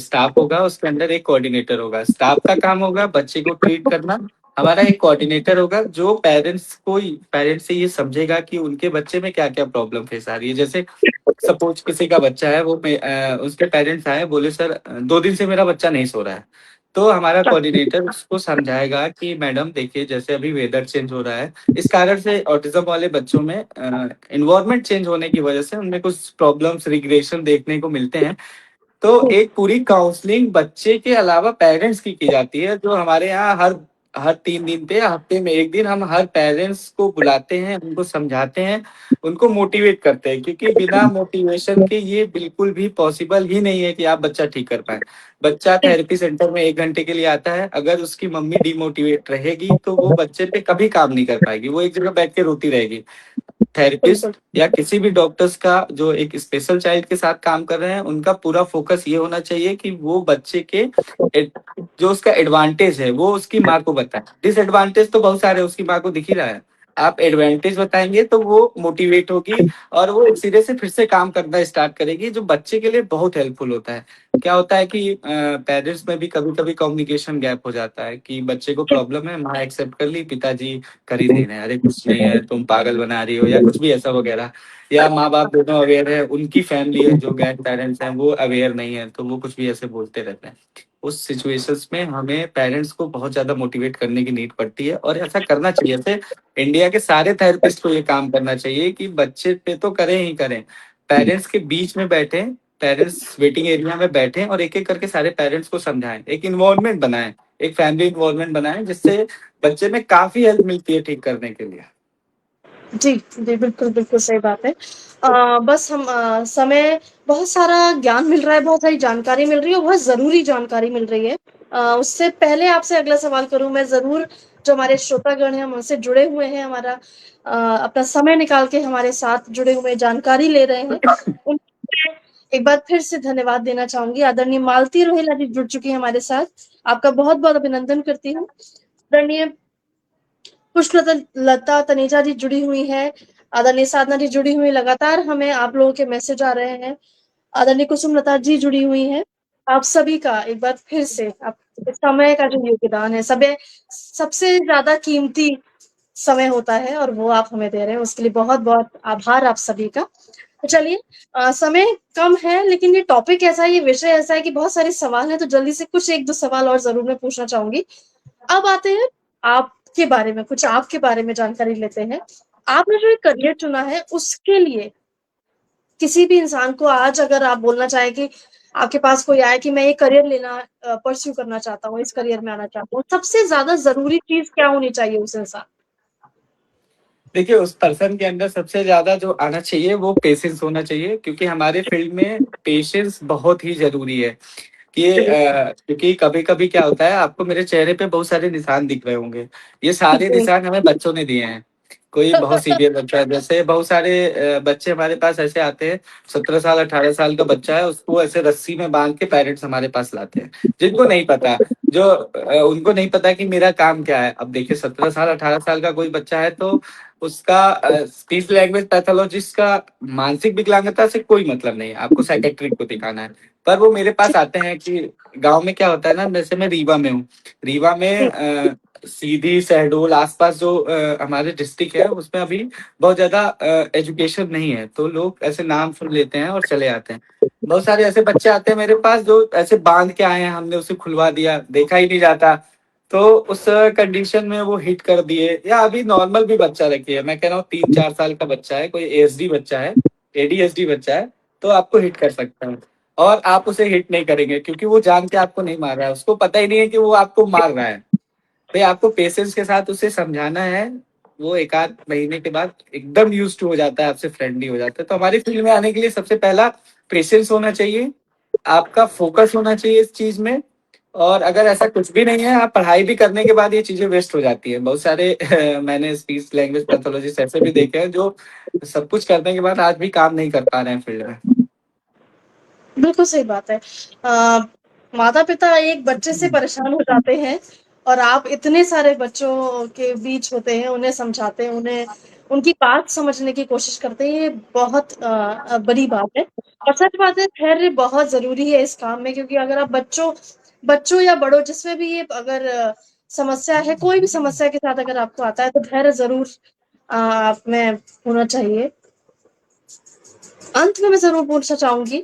स्टाफ होगा, उसके अंदर एक कोऑर्डिनेटर होगा। स्टाफ का काम होगा बच्चे को ट्रीट करना। हमारा एक कोऑर्डिनेटर होगा जो पेरेंट्स से ये समझेगा कि उनके बच्चे में क्या क्या प्रॉब्लम फेस आ रही है। जैसे सपोज किसी का बच्चा है, उसके पेरेंट्स आए, बोले सर 2 दिन से मेरा बच्चा नहीं सो रहा है। तो हमारा कोऑर्डिनेटर उसको समझाएगा कि मैडम देखिए, जैसे अभी वेदर चेंज हो रहा है, इस कारण से ऑटिज्म वाले बच्चों में इन्वायरमेंट चेंज होने की वजह से उनमें कुछ प्रॉब्लम्स, रिग्रेशन देखने को मिलते हैं। तो एक पूरी काउंसलिंग बच्चे के अलावा पेरेंट्स की जाती है, जो हमारे यहाँ हर हर 3 दिन पे या हफ्ते में एक दिन हम हर पेरेंट्स को बुलाते हैं, उनको समझाते हैं, उनको मोटिवेट करते हैं, क्योंकि बिना मोटिवेशन के ये बिल्कुल भी पॉसिबल ही नहीं है कि आप बच्चा ठीक कर पाए। बच्चा थेरेपी सेंटर में 1 घंटे के लिए आता है, अगर उसकी मम्मी डिमोटिवेट रहेगी तो वो बच्चे पे कभी काम नहीं कर पाएगी, वो एक जगह बैठ के रोती रहेगी। बिल्कुल। थेरेपिस्ट या किसी भी डॉक्टर्स का जो एक स्पेशल चाइल्ड के साथ काम कर रहे हैं, उनका पूरा फोकस ये होना चाहिए कि वो बच्चे के जो उसका एडवांटेज है वो उसकी माँ को बताए। डिसएडवांटेज तो बहुत सारे उसकी माँ को दिख ही रहा है। आप एडवांटेज बताएंगे तो वो मोटिवेट होगी और वो एक सिरे से फिर से काम करना स्टार्ट करेगी, जो बच्चे के लिए बहुत हेल्पफुल होता है। क्या होता है कि पेरेंट्स में भी कभी कभी कम्युनिकेशन गैप हो जाता है कि बच्चे को प्रॉब्लम है, माँ एक्सेप्ट कर ली, पिताजी कर ही नहीं रहे, अरे कुछ नहीं है, तुम पागल बना रही हो या कुछ भी ऐसा वगैरह। या माँ बाप दोनों अवेयर है, उनकी फैमिली है जो ग्रैंड पेरेंट्स हैं वो अवेयर नहीं है, तो वो कुछ भी ऐसे बोलते रहते हैं। उस सिचुएशंस में हमें पेरेंट्स को बहुत ज्यादा मोटिवेट करने की नीड पड़ती है और ऐसा करना चाहिए। ऐसे इंडिया के सारे थेरेपिस्ट को ये काम करना चाहिए कि बच्चे पे तो करें ही करें, पेरेंट्स के बीच में बैठे, पेरेंट्स वेटिंग एरिया में बैठे और एक एक करके सारे पेरेंट्स को समझाएं, एक इन्वॉल्वमेंट बनाएं, एक फैमिली इन्वॉल्वमेंट बनाएं, जिससे बच्चे में काफी हेल्प मिलती है ठीक करने के लिए। जी, जी, बिल्कुल, बिल्कुल सही बात है। बस हम समय बहुत सारा ज्ञान मिल रहा है, बहुत सारी जानकारी मिल रही है और बहुत ज़रूरी जानकारी मिल रही है। उससे पहले आपसे अगला सवाल करूँ मैं ज़रूर, जो हमारे श्रोतागण हैं, हम उनसे जुड़े हुए हैं, अपना समय निकाल के हमारे साथ जुड़े हुए जानकारी ले रहे हैं। उनके एक बार फिर से धन्यवाद देना चाहूँगी। आदरणीय मालती रोहिला जी जुड़ चुकी हैं हमारे साथ। आपका बहुत-बहुत अभिनंदन करती हूँ। आदरणीय पुष्पलता तनेजा जी जुड़ी हुई हैं, आदरणीय साधना जी जुड़ी हुई, लगातार हमें आप लोगों के मैसेज आ रहे हैं। आदरणीय कुसुमलता जी जुड़ी हुई हैं। आप सभी का एक बार फिर से आप समय का जो योगदान है, सबसे ज्यादा कीमती समय होता है और वो आप हमें दे रहे हैं, उसके लिए बहुत-बहुत आभार आप सभी का। तो चलिए, समय कम है लेकिन ये टॉपिक ऐसा है, ये विषय ऐसा है कि बहुत सारे सवाल हैं, तो जल्दी से कुछ 1-2 सवाल और ज़रूर मैं पूछना चाहूँगी। अब आते हैं आपके बारे में, कुछ आपके बारे में जानकारी लेते हैं। आपने जो एक करियर चुना है, उसके लिए किसी भी इंसान को आज अगर आप बोलना चाहें कि आपके पास कोई आए कि मैं ये करियर परस्यू करना चाहता हूँ, इस करियर में आना चाहता हूँ, सबसे ज़्यादा ज़रूरी चीज़ क्या होनी चाहिए उस इंसान? देखिए, उस पर्सन के अंदर सबसे ज्यादा जो आना चाहिए वो पेशेंस होना चाहिए, क्योंकि हमारे फील्ड में पेशेंस बहुत ही जरूरी है। क्योंकि कभी कभी क्या होता है, आपको मेरे चेहरे पे बहुत सारे निशान दिख रहे होंगे, ये सारे जी, निशान हमें बच्चों ने दिए हैं। कोई बहुत सीरियस बच्चा है। जैसे बहुत सारे बच्चे हमारे पास ऐसे आते हैं, 17 साल 18 साल का बच्चा है, उसको ऐसे रस्सी में बांध के पेरेंट्स हमारे पास लाते हैं, जिनको नहीं पता, जो उनको नहीं पता कि मेरा काम क्या है। अब देखिए 17 साल 18 साल का कोई बच्चा है तो उसका स्पीच लैंग्वेज पैथोलॉजिस्ट का मानसिक विकलांगता से कोई मतलब नहीं है, आपको साइकेट्रिक को दिखाना है। पर वो मेरे पास आते हैं कि गांव में क्या होता है ना, जैसे मैं रीवा में हूँ, रीवा में सीधी शहडोल आसपास जो हमारे डिस्ट्रिक्ट है उसमें अभी बहुत ज्यादा एजुकेशन नहीं है, तो लोग ऐसे नाम सुन लेते हैं और चले आते हैं। बहुत सारे ऐसे बच्चे आते हैं मेरे पास जो ऐसे बांध के आए हैं, हमने उसे खुलवा दिया, देखा ही नहीं जाता, तो उस कंडीशन में वो हिट कर दिए। या अभी नॉर्मल भी बच्चा रखिए, मैं कह रहा हूँ 3 4 साल का बच्चा है, कोई एएसडी बच्चा है, एडीएसडी बच्चा है, तो आपको हिट कर सकता है। और आप उसे हिट नहीं करेंगे क्योंकि वो जान के आपको नहीं मार रहा है, उसको पता ही नहीं है कि वो आपको मार रहा है। भाई आपको पेशेंस के साथ उसे समझाना है, वो एक आध महीने के बाद एकदम यूज टू हो जाता है, आपसे फ्रेंडली हो जाता है। तो हमारी फील्ड में आने के लिए सबसे पहला पेशेंस होना चाहिए, आपका फोकस होना चाहिए इस चीज में। और अगर ऐसा कुछ भी नहीं है, आप पढ़ाई भी करने के बाद ये चीजें वेस्ट हो जाती है। बहुत सारे मैंने स्पीच लैंग्वेज पैथोलॉजिस्ट ऐसे भी देखे हैं जो सब कुछ करने के बाद आज भी काम नहीं कर पा रहे हैं फील्ड में। बिल्कुल सही बात है। माता पिता एक बच्चे से परेशान हो जाते हैं और आप इतने सारे बच्चों के बीच होते हैं, उन्हें समझाते हैं, उन्हें उनकी बात समझने की कोशिश करते हैं, ये बहुत बड़ी बात है। और सच बात है, धैर्य बहुत जरूरी है इस काम में, क्योंकि अगर आप बच्चों बच्चों या बड़ों जिसमें भी ये अगर समस्या है, कोई भी समस्या के साथ अगर आपको आता है तो धैर्य जरूर आप में होना चाहिए। अंत में मैं जरूर पूछना चाहूंगी,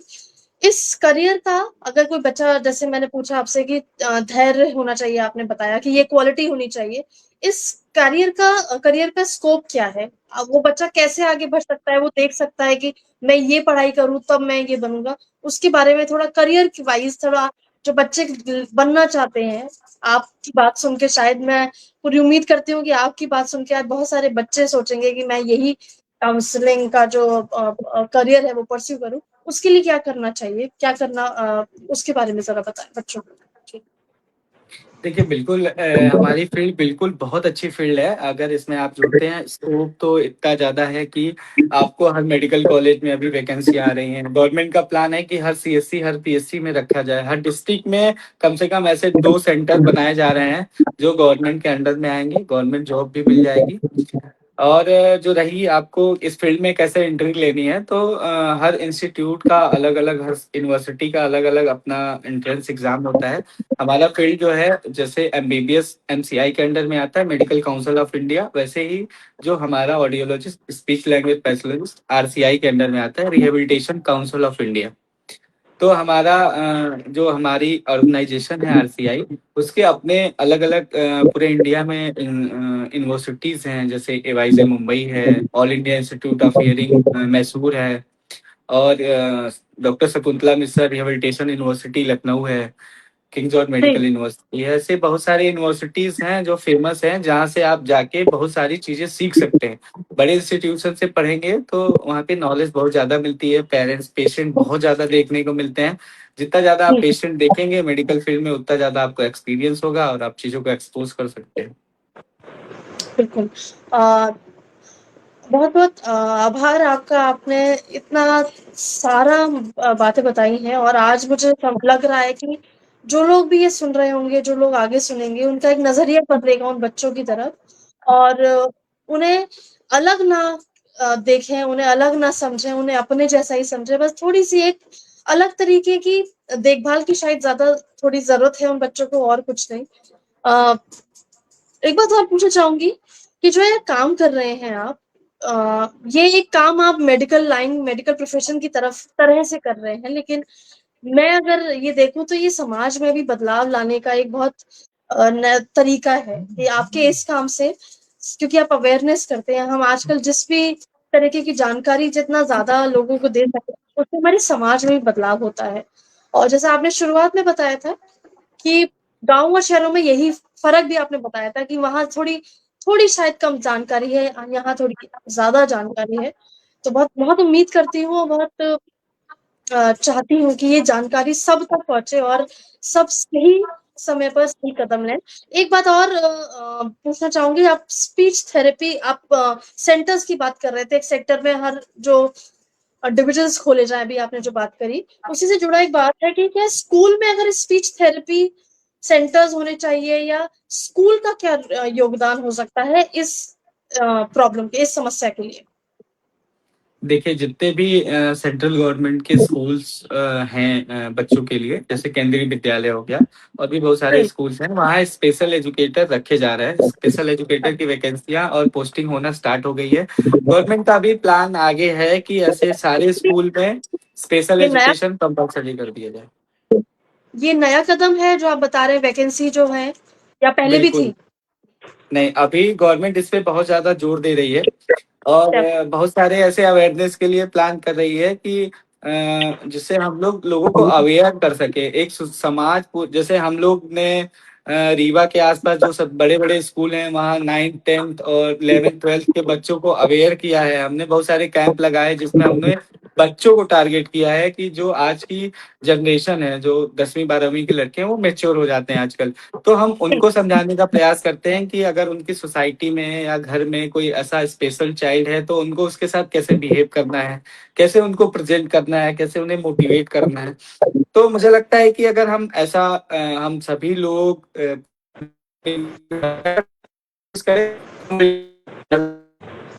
इस करियर का अगर कोई बच्चा, जैसे मैंने पूछा आपसे कि धैर्य होना चाहिए, आपने बताया कि ये क्वालिटी होनी चाहिए, इस करियर का स्कोप क्या है? अब वो बच्चा कैसे आगे बढ़ सकता है? वो देख सकता है कि मैं ये पढ़ाई करूं तब मैं ये बनूंगा, उसके बारे में थोड़ा करियर की वाइज थोड़ा, जो बच्चे बनना चाहते हैं, आपकी बात सुन के शायद मैं पूरी उम्मीद करती हूँ कि आपकी बात सुन के आज बहुत सारे बच्चे सोचेंगे कि मैं यही काउंसलिंग का जो करियर है वो परस्यू करूं। उसके लिए क्या करना चाहिए, क्या करना, उसके बारे में जरा बताएं बच्चों को। देखिए बिल्कुल हमारी फील्ड बिल्कुल बहुत अच्छी फील्ड है। अगर इसमें आप जुड़ते हैं, स्कोप तो इतना ज्यादा है कि आपको हर मेडिकल कॉलेज में अभी वैकेंसी आ रही है। गवर्नमेंट का प्लान है कि हर सीएससी हर पीएससी में रखा जाए, हर डिस्ट्रिक्ट में कम से कम ऐसे 2 सेंटर बनाए जा रहे हैं जो गवर्नमेंट के अंडर में आएंगे, गवर्नमेंट जॉब भी मिल जाएगी। और जो रही आपको इस फील्ड में कैसे एंट्री लेनी है, तो हर इंस्टीट्यूट का अलग अलग, हर यूनिवर्सिटी का अलग अलग अपना एंट्रेंस एग्जाम होता है। हमारा फील्ड जो है जैसे एमबीबीएस एमसीआई के अंडर में आता है, मेडिकल काउंसिल ऑफ इंडिया, वैसे ही जो हमारा audiologist speech language pathologist RCI के अंडर में आता है, रिहेबिलिटेशन काउंसिल ऑफ इंडिया। तो हमारा जो हमारी ऑर्गेनाइजेशन है आरसीआई, उसके अपने अलग अलग पूरे इंडिया में यूनिवर्सिटीज हैं, जैसे एवाईजे मुंबई है, all India institute of hearing Mysore है, और doctor Shakuntala Mishra rehabilitation university Lucknow है, किंग जॉर्ज जी। मेडिकल यूनिवर्सिटी है। ऐसे बहुत सारे यूनिवर्सिटीज हैं जो फेमस हैं, जहाँ से आप जाके बहुत सारी चीजें सीख सकते हैं। बड़े इंस्टीट्यूशन से पढ़ेंगे तो वहाँ पे नॉलेज बहुत ज्यादा मिलती है, पेरेंट्स पेशेंट बहुत ज्यादा देखने को मिलते हैं। जितना ज्यादा आप पेशेंट देखेंगे मेडिकल फील्ड में, उतना ज्यादा आपको एक्सपीरियंस होगा और आप चीजों को एक्सपोज कर सकते हैं। बिल्कुल। बहुत बहुत आभार आपका, आपने इतना सारा बातें बताई हैं, और आज मुझे लग रहा है कि जो लोग भी ये सुन रहे होंगे, जो लोग आगे सुनेंगे, उनका एक नजरिया बदलेगा उन बच्चों की तरफ। और उन्हें अलग ना देखें, उन्हें अलग ना समझें, उन्हें अपने जैसा ही समझें, बस थोड़ी सी एक अलग तरीके की देखभाल की शायद ज्यादा थोड़ी जरूरत है उन बच्चों को, और कुछ नहीं। अ, एक बात और पूछना चाहूंगी कि जो ये काम कर रहे हैं आप, ये एक काम आप मेडिकल लाइन, मेडिकल प्रोफेशन की तरह से कर रहे हैं, लेकिन मैं अगर ये देखूं तो ये समाज में भी बदलाव लाने का एक बहुत तरीका है कि आपके इस काम से, क्योंकि आप अवेयरनेस करते हैं, हम आजकल जिस भी तरीके की जानकारी जितना ज्यादा लोगों को दे सकते हैं, उससे हमारे समाज में भी बदलाव होता है। और जैसा आपने शुरुआत में बताया था कि गांव और शहरों में यही फर्क भी आपने बताया था कि वहां थोड़ी थोड़ी शायद कम जानकारी है, यहाँ थोड़ी ज्यादा जानकारी है। तो बहुत बहुत उम्मीद करती हूँ और बहुत चाहती हूँ कि ये जानकारी सब तक पहुंचे और सब सही समय पर सही कदम लें। एक बात और पूछना चाहूँगी, आप स्पीच थेरेपी आप सेंटर्स की बात कर रहे थे, एक सेक्टर में हर जो डिविजन्स खोले जाएँ, अभी आपने जो बात करी, उसी से जुड़ा एक बात है कि क्या स्कूल में अगर स्पीच थेरेपी सेंटर्स होने चाहिए, या स्कूल का क्या योगदान हो सकता है इस प्रॉब्लम के, इस समस्या के लिए? देखिए, जितने भी सेंट्रल गवर्नमेंट के स्कूल्स हैं बच्चों के लिए, जैसे केंद्रीय विद्यालय हो गया और भी बहुत सारे जी, स्कूल्स हैं, वहाँ स्पेशल एजुकेटर रखे जा रहे हैं। स्पेशल एजुकेटर की वैकेंसियाँ और पोस्टिंग होना स्टार्ट हो गई है। गवर्नमेंट का भी प्लान आगे है कि ऐसे सारे स्कूल में स्पेशल ये नया एजुकेशन कंपल्सरी कर दिया जाए। ये नया कदम है जो आप बता रहे हैं, वैकेंसी जो है, या पहले भी बिल्कुल। थी? नहीं, अभी गवर्नमेंट इस पे बहुत ज़्यादा जोर दे रही है और डेफ बहुत सारे ऐसे अवेयरनेस के लिए प्लान कर रही है कि जिससे हम लोग लोगों को अवेयर कर सके। एक समाज को, जैसे हम लोग ने रीवा के आसपास जो सब बड़े बड़े स्कूल हैं वहाँ 9th 10th और 11th 12th के बच्चों को अवेयर किया है हमने। बहुत सारे कैंप लगाए जिसमें हमने बच्चों को टारगेट किया है कि जो आज की जनरेशन है, जो 10वीं 12वीं के लड़के हैं, वो मेच्योर हो जाते हैं आजकल। तो हम उनको समझाने का प्रयास करते हैं कि अगर उनकी सोसाइटी में या घर में कोई ऐसा स्पेशल चाइल्ड है तो उनको उसके साथ कैसे बिहेव करना है, कैसे उनको प्रेजेंट करना है, कैसे उन्हें मोटिवेट करना है। तो मुझे लगता है कि अगर हम ऐसा हम सभी लोग करें,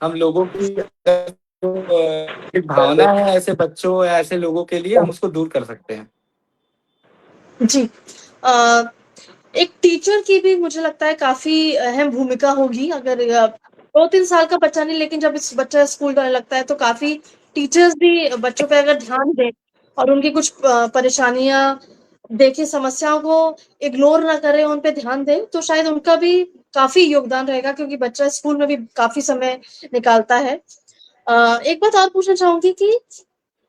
हम लोगों की जो एक भावना है ऐसे बच्चों या ऐसे लोगों के लिए, हम उसको दूर कर सकते हैं। जी। अ, एक टीचर की भी मुझे लगता है काफ़ी अहम भूमिका होगी, अगर 2-3 साल का बच्चा नहीं, लेकिन जब इस बच्चा स्कूल जाने लगता है तो काफ़ी टीचर्स भी बच्चों पे अगर ध्यान दें और उनकी कुछ परेशानियाँ देखें, समस्याओं को इग्नोर ना करें, उन पे ध्यान दें, तो शायद उनका भी काफ़ी योगदान रहेगा, क्योंकि बच्चा स्कूल में भी काफ़ी समय निकालता है। एक बात और पूछना चाहूँगी कि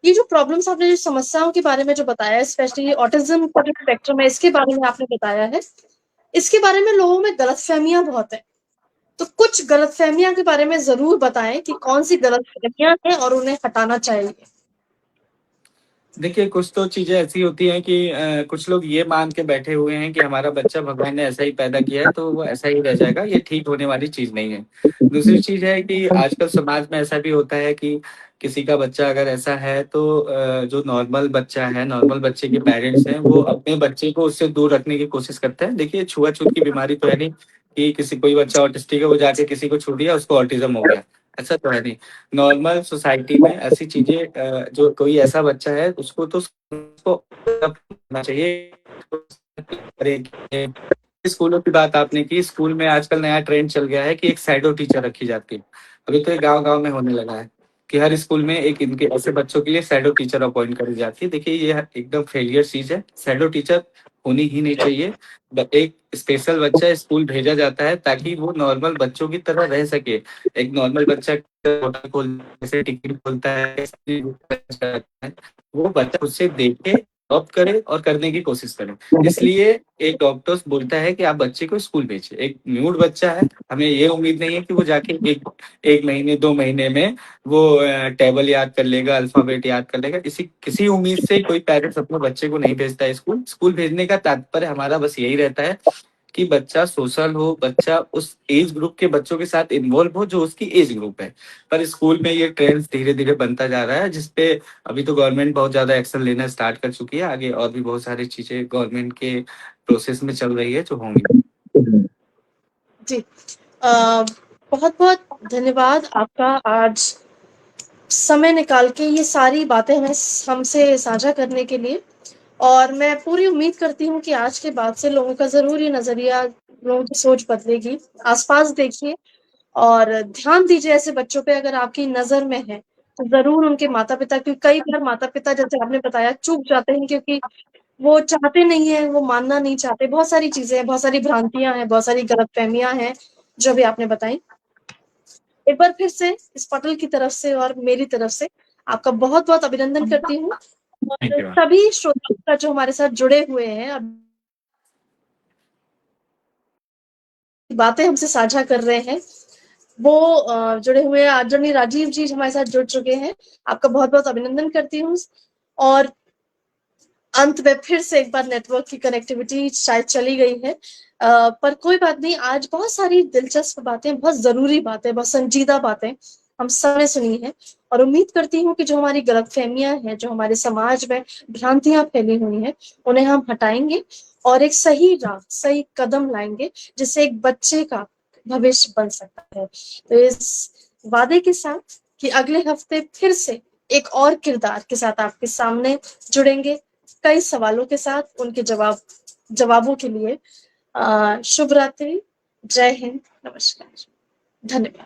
ये जो प्रॉब्लम्स आपने जो समस्याओं के बारे में जो बताया है, स्पेशली ऑटिज़्म का जो स्पेक्ट्रम है, इसके बारे में आपने बताया है, इसके बारे में लोगों में गलतफ़हमियाँ बहुत हैं। तो कुछ गलतफ़हमियाँ के बारे में ज़रूर बताएँ कि कौन-सी गलतफ़हमियाँ हैं और उन्हें हटाना चाहिए? देखिए, कुछ तो चीज़ें ऐसी होती हैं कि कुछ लोग ये मान के बैठे हुए हैं कि हमारा बच्चा भगवान ने ऐसा ही पैदा किया है, तो वो ऐसा ही रह जाएगा। ये ठीक होने वाली चीज़ नहीं है। दूसरी चीज़ है कि आजकल समाज में ऐसा भी होता है कि किसी का बच्चा अगर ऐसा है तो जो नॉर्मल बच्चा है, नॉर्मल बच्चे के पेरेंट्स हैं, वो अपने बच्चे को उससे दूर रखने की कोशिश करते हैं। देखिए, छुआ-छूत की बीमारी तो है नहीं कि किसी कोई बच्चा ऑटिस्टिक है, वो जाके किसी को छू दिया, उसको ऑटिज़्म हो गया। ऐसा तो है नहीं। नॉर्मल सोसाइटी में ऐसी चीज़ें जो कोई ऐसा बच्चा है उसको तो उसको करना चाहिए। स्कूलों की बात आपने की, स्कूल में आजकल नया ट्रेंड चल गया है कि एक शैडो टीचर रखी जाती है। अभी तो ये गाँव-गाँव में होने लगा है कि हर स्कूल में एक इनके ऐसे बच्चों के लिए शैडो टीचर अपॉइंट करी जाती है। देखिए, ये एकदम फेलियर चीज़ है। शैडो टीचर होनी ही नहीं चाहिए। एक स्पेशल बच्चा स्कूल भेजा जाता है ताकि वो नॉर्मल बच्चों की तरह रह सके। एक नॉर्मल बच्चा होटल खोल जैसे टिकट खोलता है, वो बच्चा खुद से देखे, जॉब करे और करने की कोशिश करे। इसलिए एक डॉक्टर्स बोलता है कि आप बच्चे को स्कूल भेजिए। एक न्यूड बच्चा है, हमें ये उम्मीद नहीं है कि वो जाके 1 महीने 2 महीने में वो टेबल याद कर लेगा, अल्फ़ाबेट याद कर लेगा। किसी उम्मीद से कोई पेरेंट्स अपने बच्चे को नहीं भेजता है स्कूल। स्कूल भेजने का तात्पर्य हमारा बस यही रहता है कि बच्चा सोशल हो, बच्चा उस एज ग्रुप के बच्चों के साथ इन्वॉल्व हो जो उसकी एज ग्रुप है। पर स्कूल में ये ट्रेंड धीरे-धीरे बनता जा रहा है, जिसपे अभी तो गवर्नमेंट बहुत ज़्यादा एक्शन लेना स्टार्ट कर चुकी है। आगे और भी बहुत सारी चीज़ें गवर्नमेंट के प्रोसेस में चल रही है जो होंगी। जी। अ, बहुत-बहुत धन्यवाद आपका, आज समय निकाल के ये सारी बातें हमें हमसे साझा करने के लिए। और मैं पूरी उम्मीद करती हूँ कि आज के बाद से लोगों का ज़रूर ये नज़रिया, लोगों की सोच बदलेगी। आस-पास देखिए और ध्यान दीजिए ऐसे बच्चों पे, अगर आपकी नज़र में है, तो ज़रूर उनके माता-पिता, क्योंकि कई बार माता-पिता, जैसे आपने बताया, चूक जाते हैं, क्योंकि वो चाहते नहीं हैं, वो मानना नहीं चाहते। बहुत सारी चीज़ें हैं, बहुत सारी भ्रांतियाँ हैं, बहुत सारी गलतफ़हमियाँ हैं, जो भी आपने बताई। एक बार फिर से इस पटल की तरफ से और मेरी तरफ से आपका बहुत-बहुत अभिनंदन करती हूँ, थैंक और यू मैम। सभी श्रोता जो हमारे साथ जुड़े हुए हैं, बातें हमसे साझा कर रहे हैं, वो जुड़े हुए हैं। आदरणीय राजीव जी हमारे साथ जुड़ चुके हैं। आपका बहुत-बहुत अभिनंदन करती हूँ, और अंत में फिर से एक बार नेटवर्क की कनेक्टिविटी शायद चली गई है, पर कोई बात नहीं। आज बहुत सारी दिलचस्प बातें, बहुत जरूरी बातें, बहुत संजीदा बातें हम सबने सुनी है, और उम्मीद करती हूँ कि जो हमारी गलतफहमियां हैं, जो हमारे समाज में भ्रांतियां फैली हुई हैं, उन्हें हम हटाएंगे और एक सही राह, सही कदम लाएंगे, जिससे एक बच्चे का भविष्य बन सकता है। तो इस वादे के साथ कि अगले हफ्ते फिर से एक और किरदार के साथ आपके सामने जुड़ेंगे, कई सवालों के साथ, उनके जवाबों के लिए। शुभ रात्रि, जय हिंद, नमस्कार, धन्यवाद।